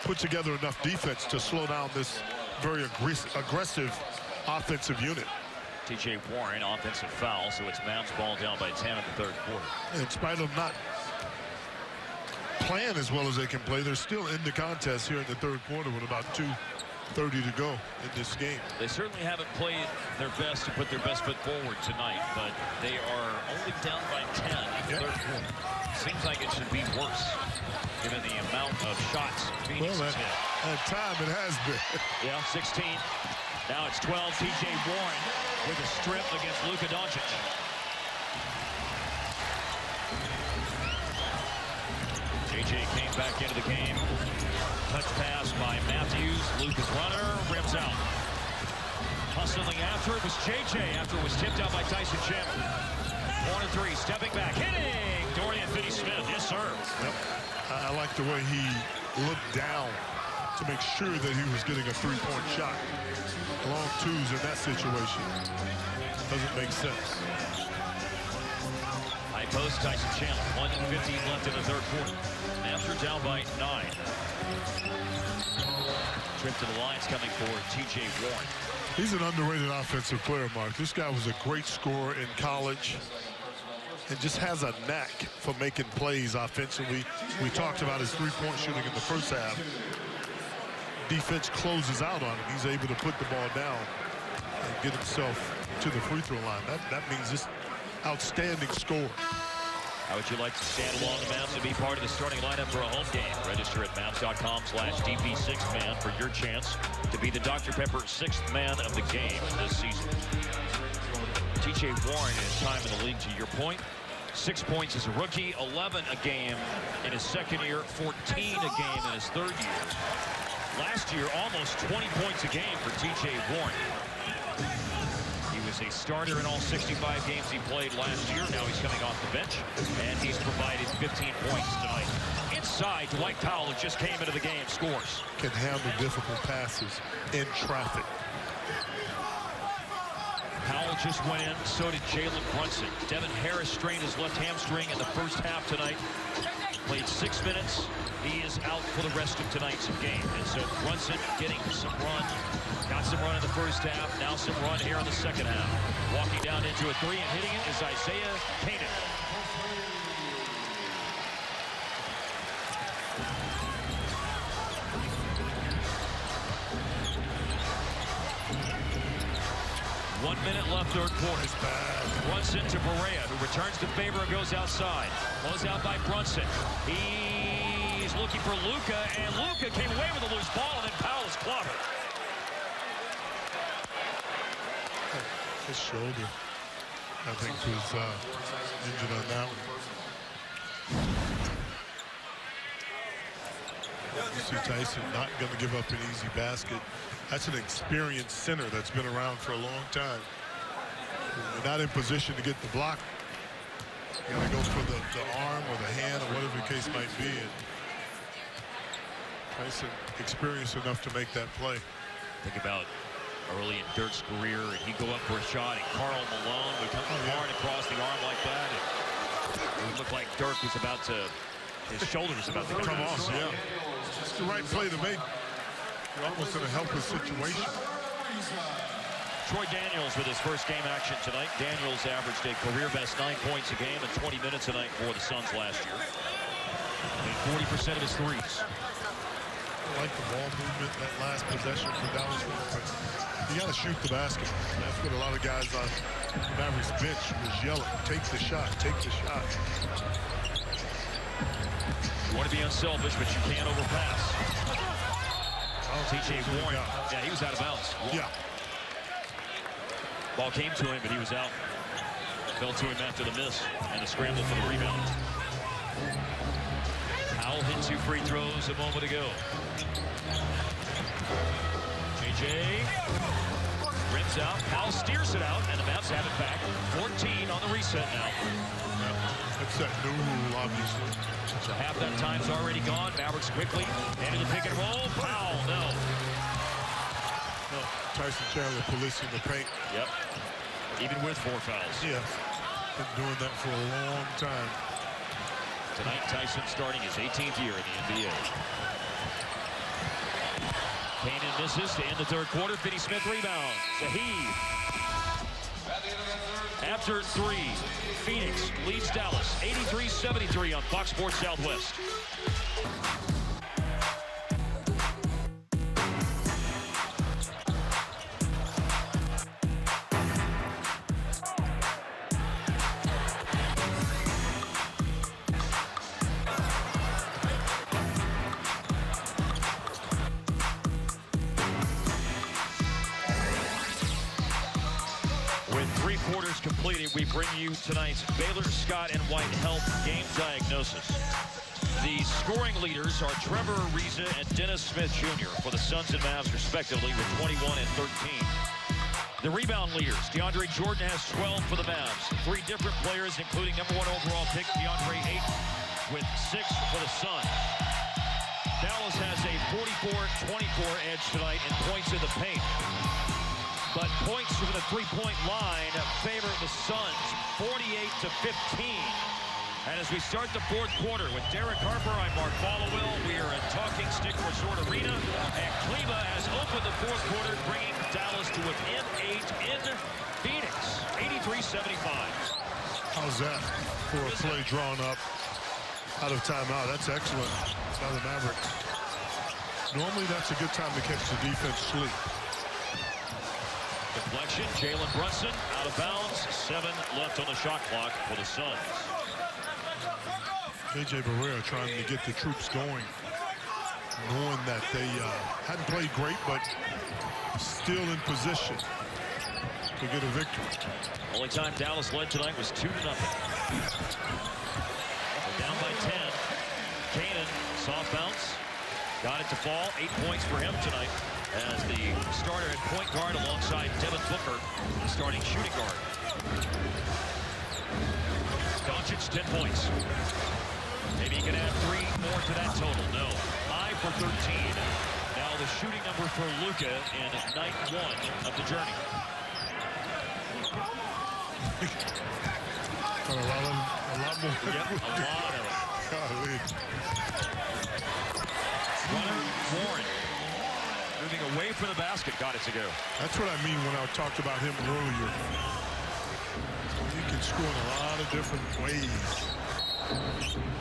put together enough defense to slow down this very aggressive offensive unit. TJ Warren, offensive foul, so it's Mavs ball down by 10 in the third quarter. In spite of not playing as well as they can play, they're still in the contest here in the third quarter with about 2:30 to go in this game. They certainly haven't played their best to put their best foot forward tonight, but they are only down by 10 in the third quarter. Seems like it should be worse, given the amount of shots Phoenix has hit. At time it has been. Yeah, 16. Now it's 12. TJ Warren with a strip against Luka Doncic. JJ came back into the game. Touch pass by Matthews. Luka's runner rims out. Hustling after it was JJ after it was tipped out by Tyson Chandler. Corner three, stepping back, hitting Dorian Finney-Smith. Yes, sir. Yep. I like the way he looked down to make sure that he was getting a three-point shot. Long twos in that situation. Doesn't make sense. High post, Tyson Chandler. 1:15 left in the third quarter. Mavs are down by 9. Trip to the lines coming for TJ Warren. He's an underrated offensive player, Mark. This guy was a great scorer in college and just has a knack for making plays offensively. We talked about his three-point shooting in the first half. Defense closes out on him. He's able to put the ball down and get himself to the free throw line. That means just outstanding score. How would you like to stand along the Mavs and be part of the starting lineup for a home game? Register at Mavs.com/DP6man for your chance to be the Dr. Pepper 6th man of the game this season. TJ Warren in his time in the league, to your point. 6 points as a rookie, 11 a game in his second year, 14 a game in his third year. Last year, almost 20 points a game for TJ Warren. He was a starter in all 65 games he played last year. Now he's coming off the bench, and he's provided 15 points tonight. Inside, Dwight Powell, who just came into the game, scores. Can handle difficult passes in traffic. Powell just went in, so did Jalen Brunson. Devin Harris strained his left hamstring in the first half tonight. Played 6 minutes. He is out for the rest of tonight's game. And so Brunson getting some run. Got some run in the first half. Now some run here in the second half. Walking down into a three and hitting it is Isaiah Canaan. One minute left, third quarter. Brunson to Barea, who returns the favor and goes outside. Closed out by Brunson. He's looking for Luka, and Luka came away with a loose ball, and then Powell's clobbered. His shoulder, I think, was injured on that one. You see Tyson not going to give up an easy basket. That's an experienced center that's been around for a long time. You're not in position to get the block. You got to go for the arm or the hand or whatever the case might be. And Tyson experienced enough to make that play. Think about early in Dirk's career, and he'd go up for a shot, and Karl Malone would come hard across the arm like that. And it would look like Dirk was about to, his shoulder was about to Come off, yeah. It's the right play to make. You're almost in a helpless situation. Troy Daniels with his first game action tonight. Daniels averaged a career-best 9 points a game and 20 minutes a night for the Suns last year. Made 40% of his threes. I like the ball movement, that last possession for Dallas. You got to shoot the basket. That's what a lot of guys on Mavericks bench was yelling. Take the shot, take the shot. You want to be unselfish, but you can't overpass. TJ Warren, yeah, he was out of bounds. Yeah. Ball came to him, but he was out. Fell to him after the miss and the scramble for the rebound. Powell hit 2 free throws a moment ago. JJ rims out. Powell steers it out, and the Mavs have it back. 14 on the reset now. That's that new rule, obviously. So half that time's already gone. Mavericks quickly into the pick and roll. Powell, no. Tyson Chandler policing the paint. Yep. even with 4 fouls. Yeah, been doing that for a long time. Tonight, Tyson starting his 18th year in the NBA. Kanan misses to end the third quarter. Finney-Smith rebound. Saheed. After 3, Phoenix leads Dallas 83-73 on Fox Sports Southwest. Completed, we bring you tonight's Baylor Scott and White Health game diagnosis. The scoring leaders are Trevor Ariza and Dennis Smith Jr. for the Suns and Mavs respectively with 21 and 13. The rebound leaders, DeAndre Jordan has 12 for the Mavs. 3 different players, including #1 overall pick DeAndre Ayton with 6 for the Suns. Dallas has a 44-24 edge tonight in points in the paint. But points from the three-point line favor the Suns, 48-15. And as we start the fourth quarter with Derek Harper, I'm Mark Followill. We are at Talking Stick Resort Arena, and Kleba has opened the fourth quarter, bringing Dallas to within 8 in Phoenix, 83-75. How's that for a play drawn up out of timeout? That's excellent by the Mavericks. Normally, that's a good time to catch the defense sleep. Deflection, Jalen Brunson out of bounds. 7 left on the shot clock for the Suns. J.J. Barea trying to get the troops going, knowing that they hadn't played great, but still in position to get a victory. Only time Dallas led tonight was 2-0. They're down by 10. Kanan, soft bounce. Got it to fall. 8 points for him tonight as the starter at point guard alongside Devin Booker, the starting shooting guard. Doncic, 10 points. Maybe he can add 3 more to that total. No. 5 for 13. Now the shooting number for Luka in night 1 of the journey. A lot more. Yep, a lot of it. Golly. Runner, Warren. Moving away from the basket, got it to go. That's what I mean when I talked about him earlier. He can score in a lot of different ways.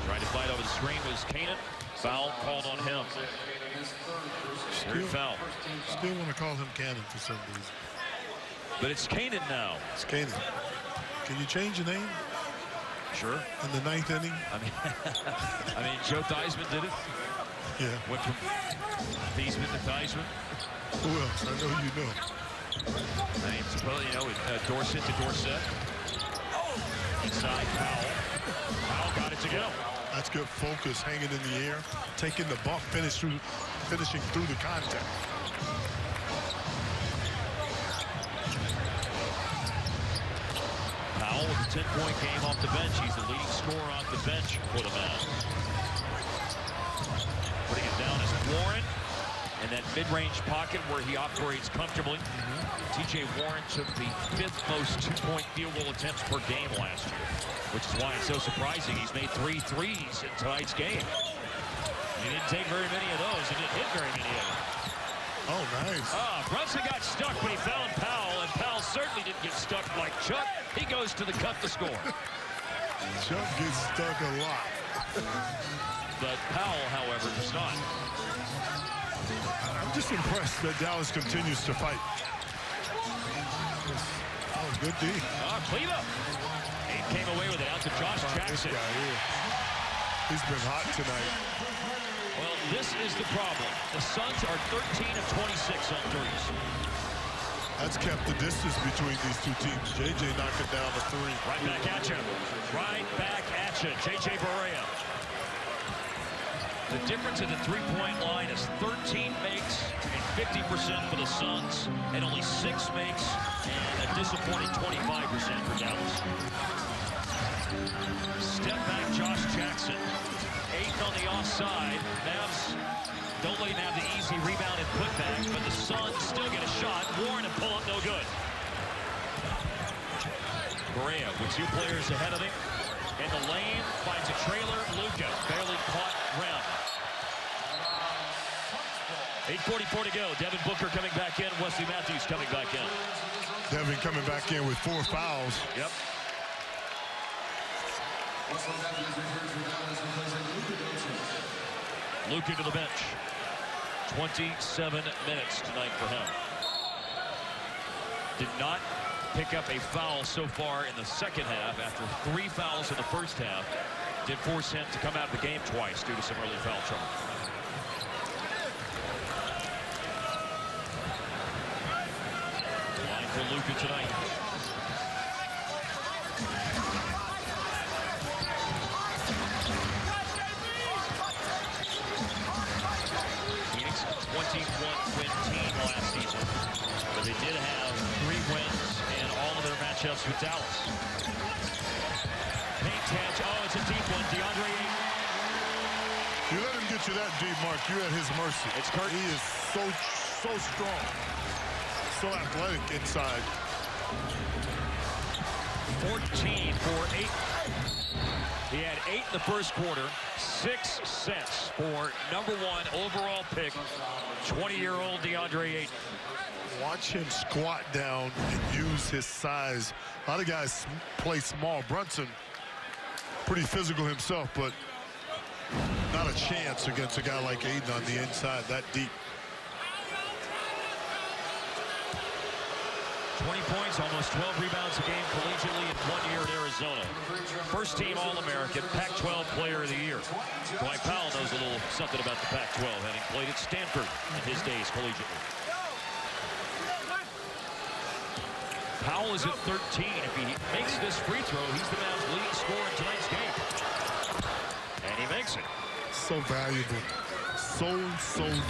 Trying to fight over the screen was Kanan. Foul called on him. Third foul. Still want to call him Cannon for some reason. But it's Kanan now. It's Cannon. Can you change the name Sure. in the 9th inning? I mean, Joe Theismann did it. Yeah. Went from Theismann to Theismann. Who else? I know you know. I mean, suppose, you know, Dorsett to Dorsett. Inside, Powell. Powell got it to go. That's good focus, hanging in the air, taking the bump, finishing through the contact. Powell with a 10-point game off the bench. He's the leading scorer off the bench for the Mavs. Putting it down is Warren in that mid-range pocket where he operates comfortably. T.J. Warren took the 5th most 2-point field goal attempts per game last year, which is why it's so surprising he's made 3 threes in tonight's game. He didn't take very many of those. He didn't hit very many of them. Oh, nice. Brunson got stuck, but he found Powell, and Powell certainly didn't get stuck like Chuck. He goes to the cup to score. Chuck gets stuck a lot. But Powell, however, does not. I'm just impressed that Dallas continues to fight. Oh, good D. Kleba. He came away with it out to Josh This Jackson. guy here. He's been hot tonight. Well, this is the problem. The Suns are 13 of 26 on threes. That's kept the distance between these two teams. J.J. knocking down a 3. Right back at you. Right back at you. J.J. Barea. The difference in the three-point line is 13 makes and 50% for the Suns, and only 6 makes and a disappointing 25% for Dallas. Step back, Josh Jackson. 8 on the offside. Mavs don't let him have the easy rebound and putback, but the Suns still get a shot. Warren and pull up, no good. Barea with 2 players ahead of him. In the lane, finds a trailer. Luka barely caught Rem. 8:44 to go. Devin Booker coming back in. Wesley Matthews coming back in. Devin coming back in with 4 fouls. Yep. Luka to the bench. 27 minutes tonight for him. Did not pick up a foul so far in the second half after 3 fouls in the first half. Did force him to come out of the game twice due to some early foul trouble. Line for Luka tonight. Phoenix 21-win team last season, but they did have 3 wins in all of their matchups with Dallas. Paint catch. Oh, it's a deep one. DeAndre Ayton. You let him get you that deep, Mark. You're at his mercy. It's Curtin. He is so strong, so athletic inside. 14 for Ayton. He had 8 in the first quarter, 6 cents for #1 overall pick, 20-year-old DeAndre Ayton. Watch him squat down and use his size. A lot of guys play small. Brunson, pretty physical himself, but not a chance against a guy like Ayton on the inside that deep. 20 points, almost 12 rebounds a game collegiately in 1 year at Arizona. First team All-American, Pac-12 Player of the Year. Dwight Powell knows a little something about the Pac-12, having played at Stanford in his days collegiately. Powell is at 13. If he makes this free throw, he's the Mavs' leading scorer in tonight's game. And he makes it. So valuable, so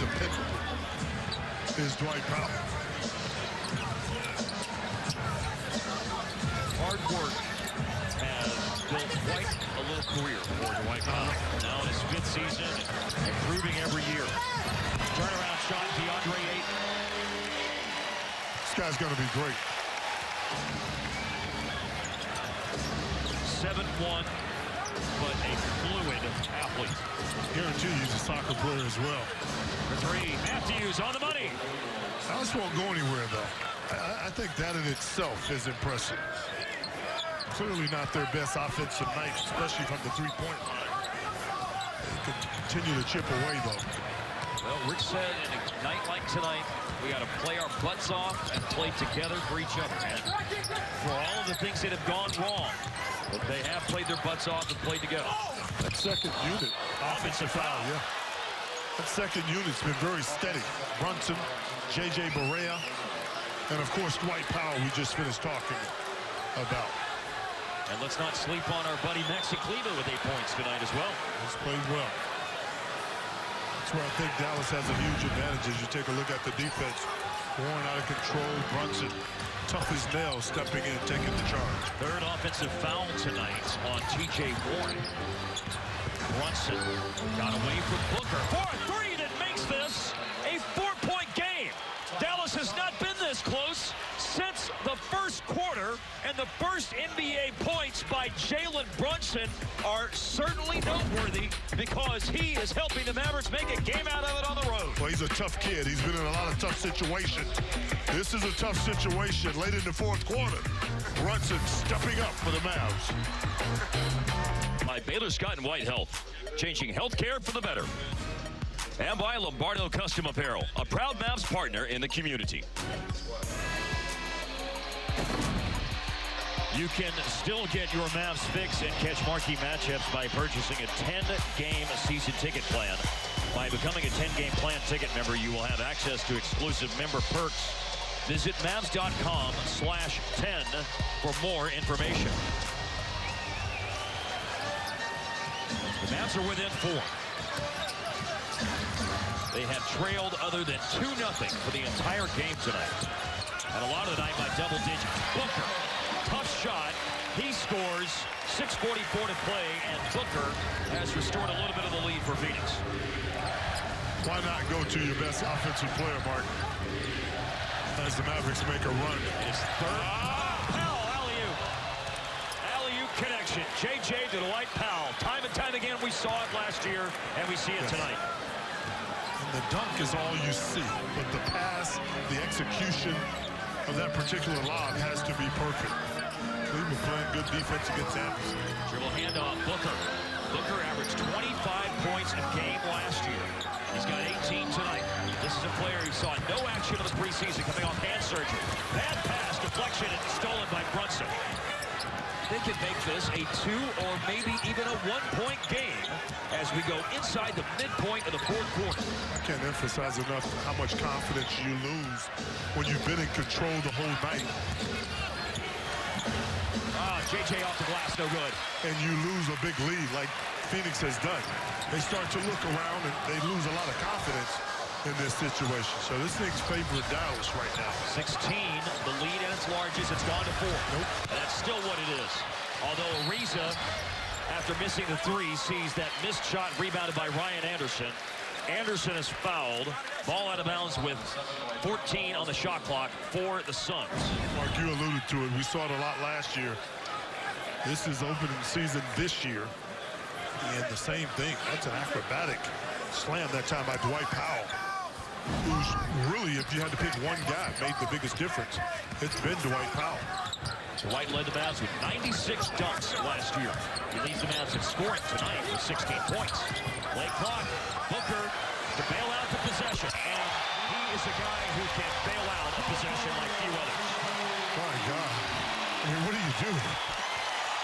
dependable is Dwight Powell. Hard work has built quite a little career for Dwight Powell. Now in his 5th season, improving every year. Turnaround shot, DeAndre Ayton. This guy's going to be great. 7'1", but a fluid athlete. Guarantee you he's a soccer player as well. For 3, Matthews on the money. Dallas won't go anywhere, though. I think that in itself is impressive. Clearly not their best offensive night, especially from the 3-point line. They can continue to chip away, though. Well, Rick said in a night like tonight, we got to play our butts off and play together for each other. And for all of the things that have gone wrong, but they have played their butts off and played together. That second unit, Offensive foul. yeah. That second unit's been very steady. Brunson, J.J. Barea, and of course Dwight Powell we just finished talking about. And let's not sleep on our buddy Maxi Kleber with 8 points tonight as well. He's played well. That's where I think Dallas has a huge advantage as you take a look at the defense. Warren out of control, Brunson tough as nails, stepping in, taking the charge. 3rd offensive foul tonight on T.J. Warren. Brunson got away from Booker. For a 3 that makes this a 4-point game. Dallas has not been this close since the first quarter, and the first NBA points by Jalen Brunson are certainly noteworthy because he is helping the Mavericks make a game out of it on the road. Well, he's a tough kid. He's been in a lot of tough situations. This is a tough situation late in the 4th quarter. Brunson stepping up for the Mavs. By Baylor Scott and White Health, changing healthcare for the better. And by Lombardo Custom Apparel, a proud Mavs partner in the community. You can still get your Mavs fix and catch marquee matchups by purchasing a 10-game season ticket plan. By becoming a 10-game plan ticket member, you will have access to exclusive member perks. Visit Mavs.com/10 for more information. The Mavs are within 4. They have trailed other than 2-0 for the entire game tonight. And a lot of the night by double digits. Booker, tough shot. He scores. 6:44 to play, and Booker has restored a little bit of the lead for Phoenix. Why not go to your best offensive player, Mark, as the Mavericks make a run? His 3rd. Powell, alley-oop. connection. JJ to Dwight Powell. Time and time again, we saw it last year, and we see it tonight. And the dunk is all you see, but the pass, the execution of that particular lob has to be perfect. Cleveland playing good defense against Anderson. Dribble handoff, Booker. Booker averaged 25 points a game last year. He's got 18 tonight. This is a player who saw no action in the preseason coming off hand surgery. Bad pass, deflection, and stolen by Brunson. They can make this a 2 or maybe even a 1-point game as we go inside the midpoint of the fourth quarter. I can't emphasize enough how much confidence you lose when you've been in control the whole night. JJ off the glass, no good. And you lose a big lead like Phoenix has done. They start to look around and they lose a lot of confidence in this situation. So this thing's favoring Dallas right now. 16, the lead at its largest. It's gone to 4. Nope. And that's still what it is. Although Ariza, after missing the 3, sees that missed shot rebounded by Ryan Anderson. Anderson is fouled. Ball out of bounds with 14 on the shot clock for the Suns. Mark, you alluded to it. We saw it a lot last year. This is opening season this year. And the same thing. That's an acrobatic slam that time by Dwight Powell, who's really, if you had to pick one guy, made the biggest difference. It's been Dwight Powell. Dwight led the Mavs with 96 dunks last year. He leads the Mavs in scoring tonight with 16 points. Late clock. Booker to bail out the possession. And he is a guy who can bail out a possession like few others. My God. I mean, what do you do?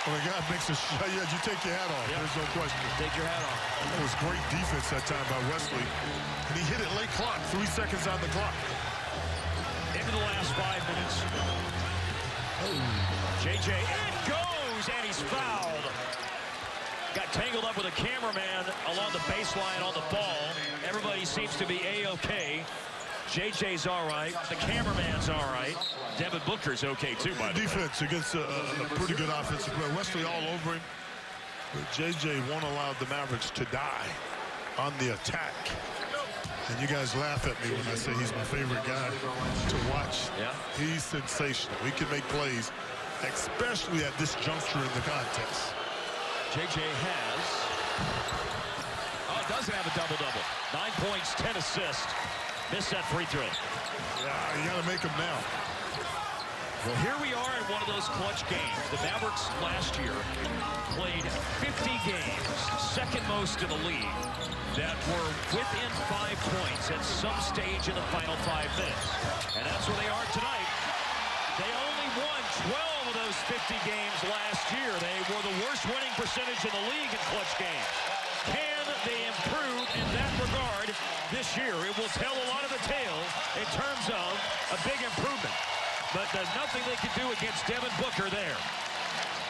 When a guy makes a shot, yeah, you take your hat off. Yep. There's no question. Take your hat off. That was great defense that time by Wesley. And he hit it late clock, 3 seconds on the clock. Into the last 5 minutes. JJ, it goes, and he's fouled. Got tangled up with a cameraman along the baseline on the ball. Everybody seems to be A-OK. JJ's all right. The cameraman's all right. Devin Booker's okay, too, by the way. Defense against a pretty good offensive player. Wesley all over him. But JJ won't allow the Mavericks to die on the attack. And you guys laugh at me when I say he's my favorite guy to watch. Yeah. He's sensational. He can make plays, especially at this juncture in the contest. JJ doesn't have a double-double. 9 points, 10 assists. Missed that free throw. Yeah, you got to make him now. Well, here we are in one of those clutch games. The Mavericks last year played 50 games, second most in the league, that were within 5 points at some stage in the final 5 minutes. And that's where they are tonight. They only won 12 of those 50 games last year. They were the worst winning percentage in the league in clutch games. Can they improve in that regard this year? It will tell a lot of the tale in terms of a big improvement. But there's nothing they can do against Devin Booker there.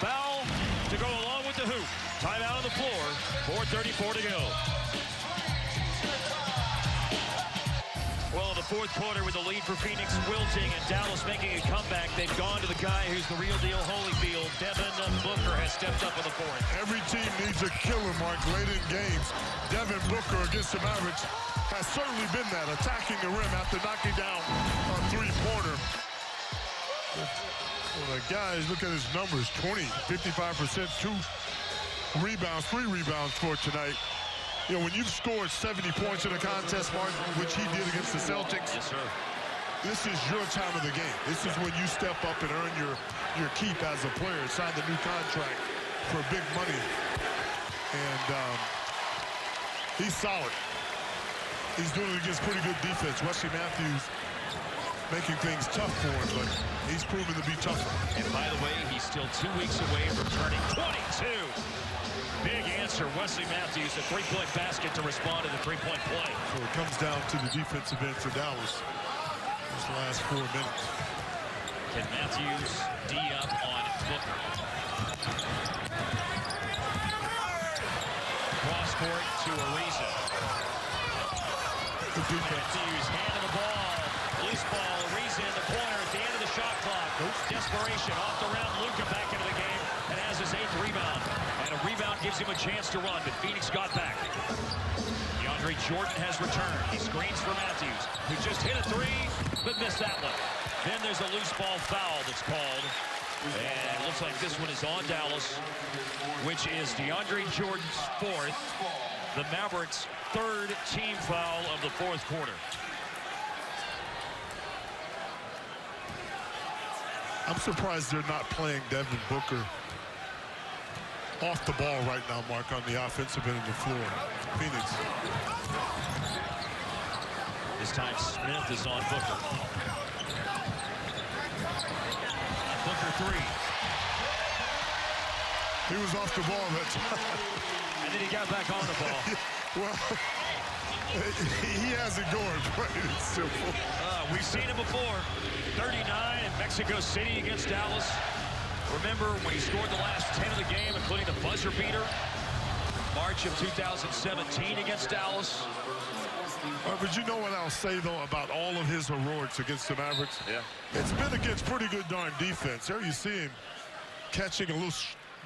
Foul to go along with the hoop. Timeout on the floor. 4:34 to go. Well, in the fourth quarter with the lead for Phoenix wilting and Dallas making a comeback, they've gone to the guy who's the real deal, Holyfield. Devin Booker has stepped up in the fourth. Every team needs a killer, Mark, late in games. Devin Booker against the Mavericks has certainly been that, attacking the rim after knocking down a three-pointer. Well, the guys, look at his numbers, 20, 55%, 2 rebounds, 3 rebounds for tonight. You know, when you've scored 70 points in a contest, Mark, which he did against the Celtics, Yes, sir. this is your time of the game. This is when you step up and earn your keep as a player, sign the new contract for big money. And he's solid. He's doing it against pretty good defense. Wesley Matthews making things tough for him, but he's proven to be tougher. And by the way, he's still 2 weeks away from turning 22. Big answer, Wesley Matthews, a three-point basket to respond to the three-point play. So it comes down to the defensive end for Dallas. This last 4 minutes. Can Matthews D up on Booker? Cross court to Ariza. Good defense. Matthews handing the ball. Loose ball, Ariza in the corner at the end of the shot clock. Desperation off the rim. Luka back into the game and has his 8th rebound. And a rebound gives him a chance to run, but Phoenix got back. DeAndre Jordan has returned. He screens for Matthews, who just hit a 3, but missed that one. Then there's a loose ball foul that's called And it looks like this one is on Dallas, which is DeAndre Jordan's 4th. The Mavericks' 3rd team foul of the 4th quarter. I'm surprised they're not playing Devin Booker off the ball right now, Mark, on the offensive end of the floor. Phoenix. This time Smith is on Booker. And Booker 3. He was off the ball that time. And then he got back on the ball. Well, he has it going, but it's simple. We've seen it before. 39 in Mexico City against Dallas. Remember when he scored the last 10 of the game, including the buzzer beater? March of 2017 against Dallas. But you know what I'll say, though, about all of his heroics against the Mavericks? Yeah. It's been against pretty good darn defense. There you see him catching a little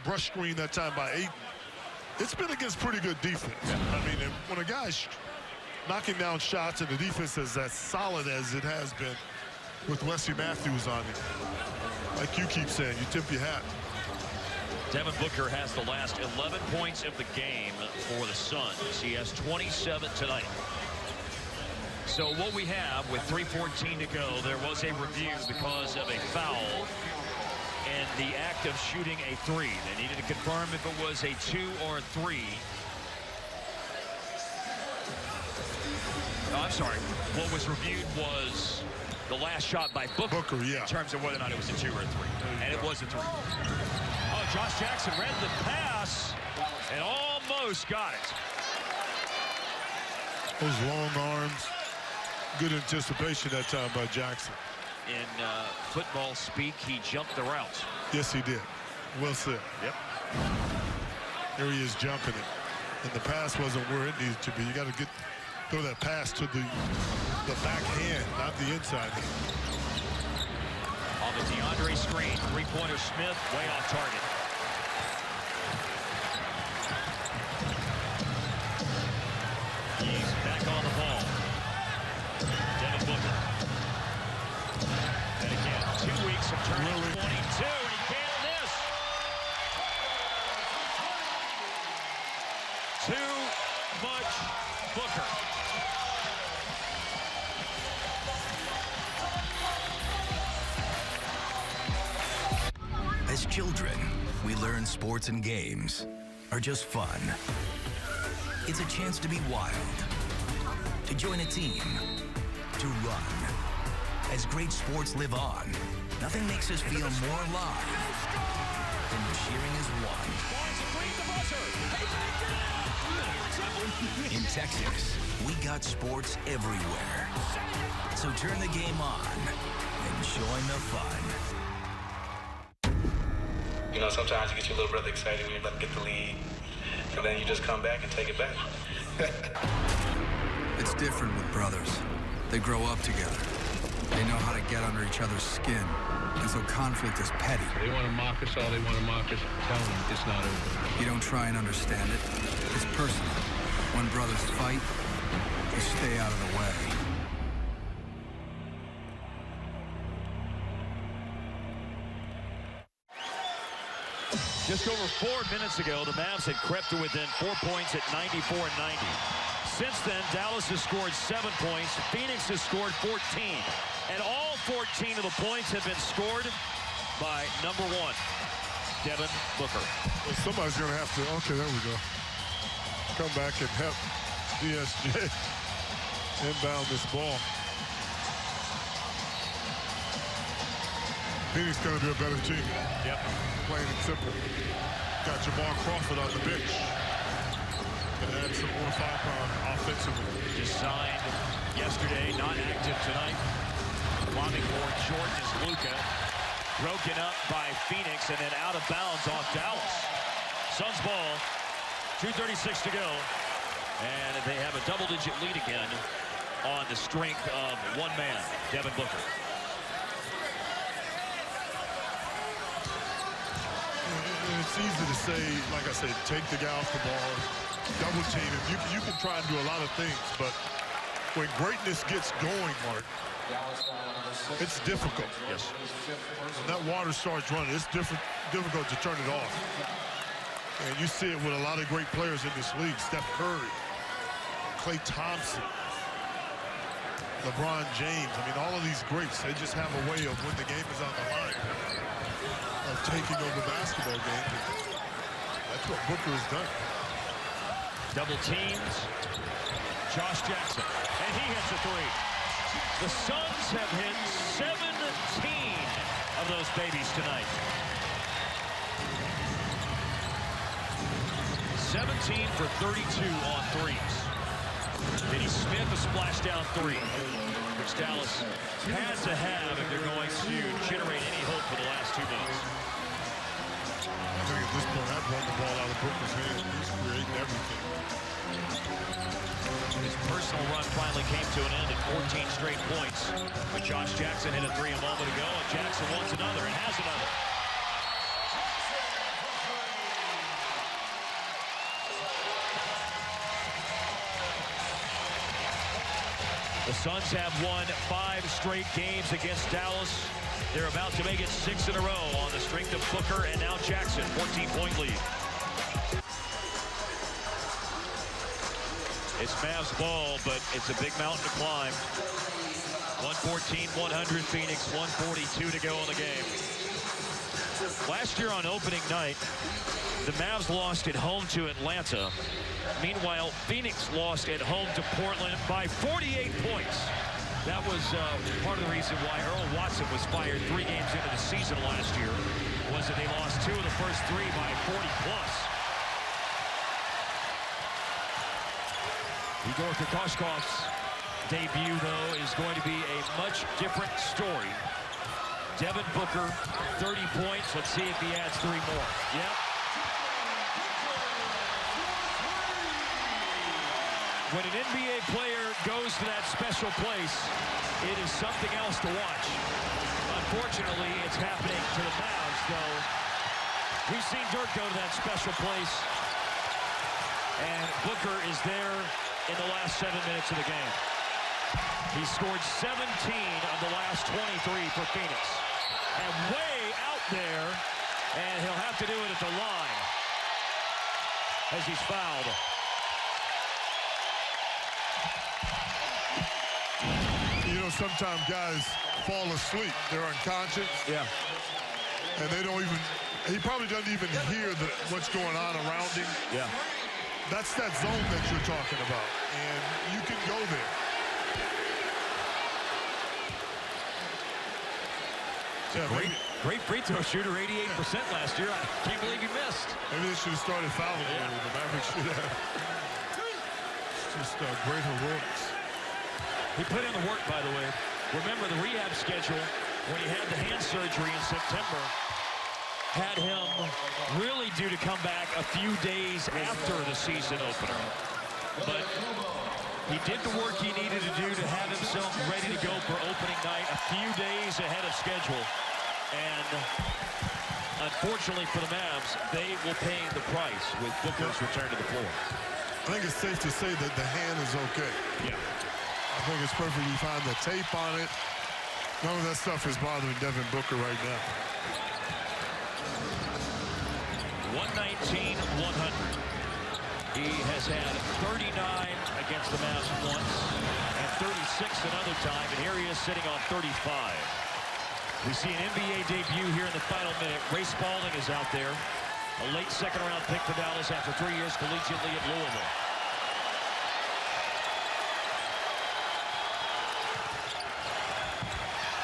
brush screen that time by Ayton. It's been against pretty good defense. Yeah. I mean, when a guy's knocking down shots and the defense is as solid as it has been with Wesley Matthews on it, like you keep saying, you tip your hat. Devin Booker has the last 11 points of the game for the Suns. He has 27 tonight. So what we have with 3:14 to go, there was a review because of a foul and the act of shooting a 3. They needed to confirm if it was a 2 or a 3. Oh, I'm sorry. What was reviewed was the last shot by Booker, yeah, in terms of whether or not it was a 2 or a 3. And it was a 3. Oh, Josh Jackson read the pass and almost got it. Those long arms. Good anticipation that time by Jackson. In football speak, he jumped the route. Yes, he did. Well said. Yep. Here he is jumping it. And the pass wasn't where it needed to be. You got to throw that pass to the back hand, not the inside hand. On the DeAndre screen, three-pointer Smith, way off target. He's back on the ball. Devin Booker. And again, 2 weeks of turning 22, and he can't miss. Too much Booker. As children, we learn sports and games are just fun. It's a chance to be wild, to join a team, to run. As great sports live on, nothing makes us feel more alive than cheering as one. In Texas, we got sports everywhere. So turn the game on and join the fun. You know, sometimes you get your little brother excited when you let him get the lead, and then you just come back and take it back. It's different with brothers. They grow up together. They know how to get under each other's skin. And so conflict is petty. They want to mock us all they want to mock us. Tell them it's not over. You don't try and understand it. It's personal. When brothers fight, you stay out of the way. Just over 4 minutes ago, the Mavs had crept to within 4 points at 94-90. Since then, Dallas has scored 7 points. Phoenix has scored 14. And all 14 of the points have been scored by number 1, Devin Booker. Well, somebody's going to have to, okay, there we go. Come back and help DSJ inbound this ball. Phoenix going to be a better team. Yep. Plain and simple. Got Jamal Crawford on the bench. Gonna add some more firepower offensively. Just signed yesterday, not active tonight. Lobbing for Jordan is Luka. Broken up by Phoenix and then out of bounds off Dallas. Suns ball, 2:36 to go. And they have a double-digit lead again on the strength of one man, Devin Booker. It's easy to say, like I said, take the guy off the ball, double team him. You can try and do a lot of things, but when greatness gets going, Mark, it's difficult. Yes. When that water starts running, it's difficult to turn it off. And you see it with a lot of great players in this league. Steph Curry, Klay Thompson, LeBron James. I mean, all of these greats, they just have a way of when the game is on the line of taking over basketball games. That's what Booker has done. Double teams. Josh Jackson. And he hits a three. The Suns have hit 17 of those babies tonight. 17 for 32 on threes. Denny Smith a splashdown three, which Dallas had to have if they're going to generate any hope for the last 2 minutes. I think at this point, I'd run the ball out of Booker's hands. He's creating everything. His personal run finally came to an end at 14 straight points. But Josh Jackson hit a three a moment ago, and Jackson wants another and has another. The Suns have won 5 straight games against Dallas. They're about to make it 6 in a row on the strength of Booker and now Jackson, 14-point lead. It's Mavs ball, but it's a big mountain to climb. 114-100 Phoenix, 142 to go in the game. Last year on opening night, the Mavs lost at home to Atlanta. Meanwhile, Phoenix lost at home to Portland by 48 points. That was part of the reason why Earl Watson was fired 3 games into the season last year, was that they lost 2 of the first 3 by 40+. Igor Kokoshkov's debut, though, is going to be a much different story. Devin Booker, 30 points. Let's see if he adds 3 more. Yep. When an NBA player goes to that special place, it is something else to watch. Unfortunately, it's happening to the Mavs, though. We've seen Dirk go to that special place, and Booker is there in the last 7 minutes of the game. He scored 17 of the last 23 for Phoenix. And way out there, and he'll have to do it at the line as he's fouled. You know, sometimes guys fall asleep. They're unconscious. Yeah. And they don't even, he probably doesn't even hear what's going on around him. Yeah. That's that zone that you're talking about. And you can go there. Yeah, Great free throw shooter, 88% last year. I can't believe he missed. Maybe they should have started fouling him. The Mavericks should have. Just great heroics. He put in the work, by the way. Remember the rehab schedule when he had the hand surgery in September had him really due to come back a few days after the season opener. But he did the work he needed to do to have himself ready to go for opening night a few days ahead of schedule. And unfortunately for the Mavs, they will pay the price with Booker's return to the floor. I think it's safe to say that the hand is okay. Yeah. I think it's perfectly fine. The tape on it, none of that stuff is bothering Devin Booker right now. 119-100. He has had 39 against the Mavs once and 36 another time, and here he is sitting on 35. We see an NBA debut here in the final minute. Ray Spalding is out there, a late second-round pick for Dallas after 3 years collegiately at Louisville.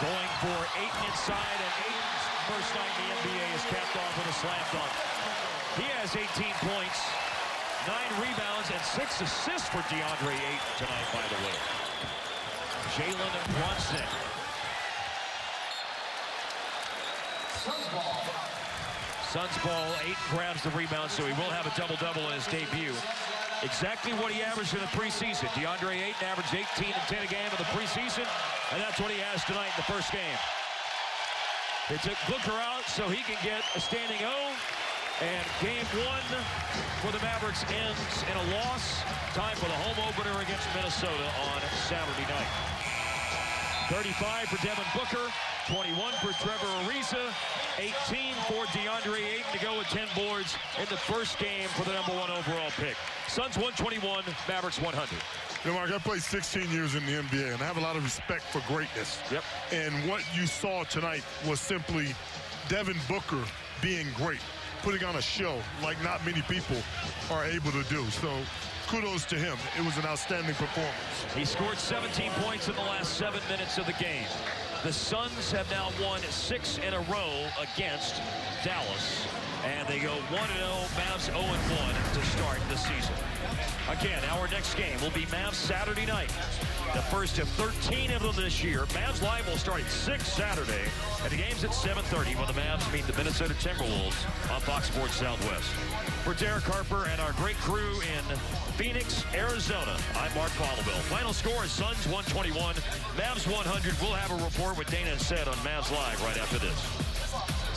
Going for Ayton inside, and Ayton's first night in the NBA is capped off with a slam dunk. He has 18 points, 9 rebounds, and 6 assists for DeAndre Ayton tonight, by the way. Jalen Brunson. Suns ball. Ayton grabs the rebound, so he will have a double-double in his debut. Exactly what he averaged in the preseason. DeAndre Ayton averaged 18 and 10 a game in the preseason, and that's what he has tonight in the first game. They took Booker out so he can get a standing O, and game 1 for the Mavericks ends in a loss. Time for the home opener against Minnesota on Saturday night. 35 for Devin Booker, 21 for Trevor Ariza, 18 for DeAndre Ayton to go with 10 boards in the first game for the #1 overall pick. Suns 121, Mavericks 100. You know, Mark, I played 16 years in the NBA, and I have a lot of respect for greatness. Yep. And what you saw tonight was simply Devin Booker being great, putting on a show like not many people are able to do. So kudos to him. It was an outstanding performance. He scored 17 points in the last 7 minutes of the game. The Suns have now won 6 in a row against Dallas. And they go 1-0, Mavs 0-1 to start the season. Again, our next game will be Mavs Saturday night. The first of 13 of them this year. Mavs Live will start at 6 Saturday. And the game's at 7:30 when the Mavs meet the Minnesota Timberwolves on Fox Sports Southwest. For Derek Harper and our great crew in Phoenix, Arizona, I'm Mark Bonneville. Final score is Suns 121, Mavs 100. We'll have a report with Dana and Sed on Mavs Live right after this.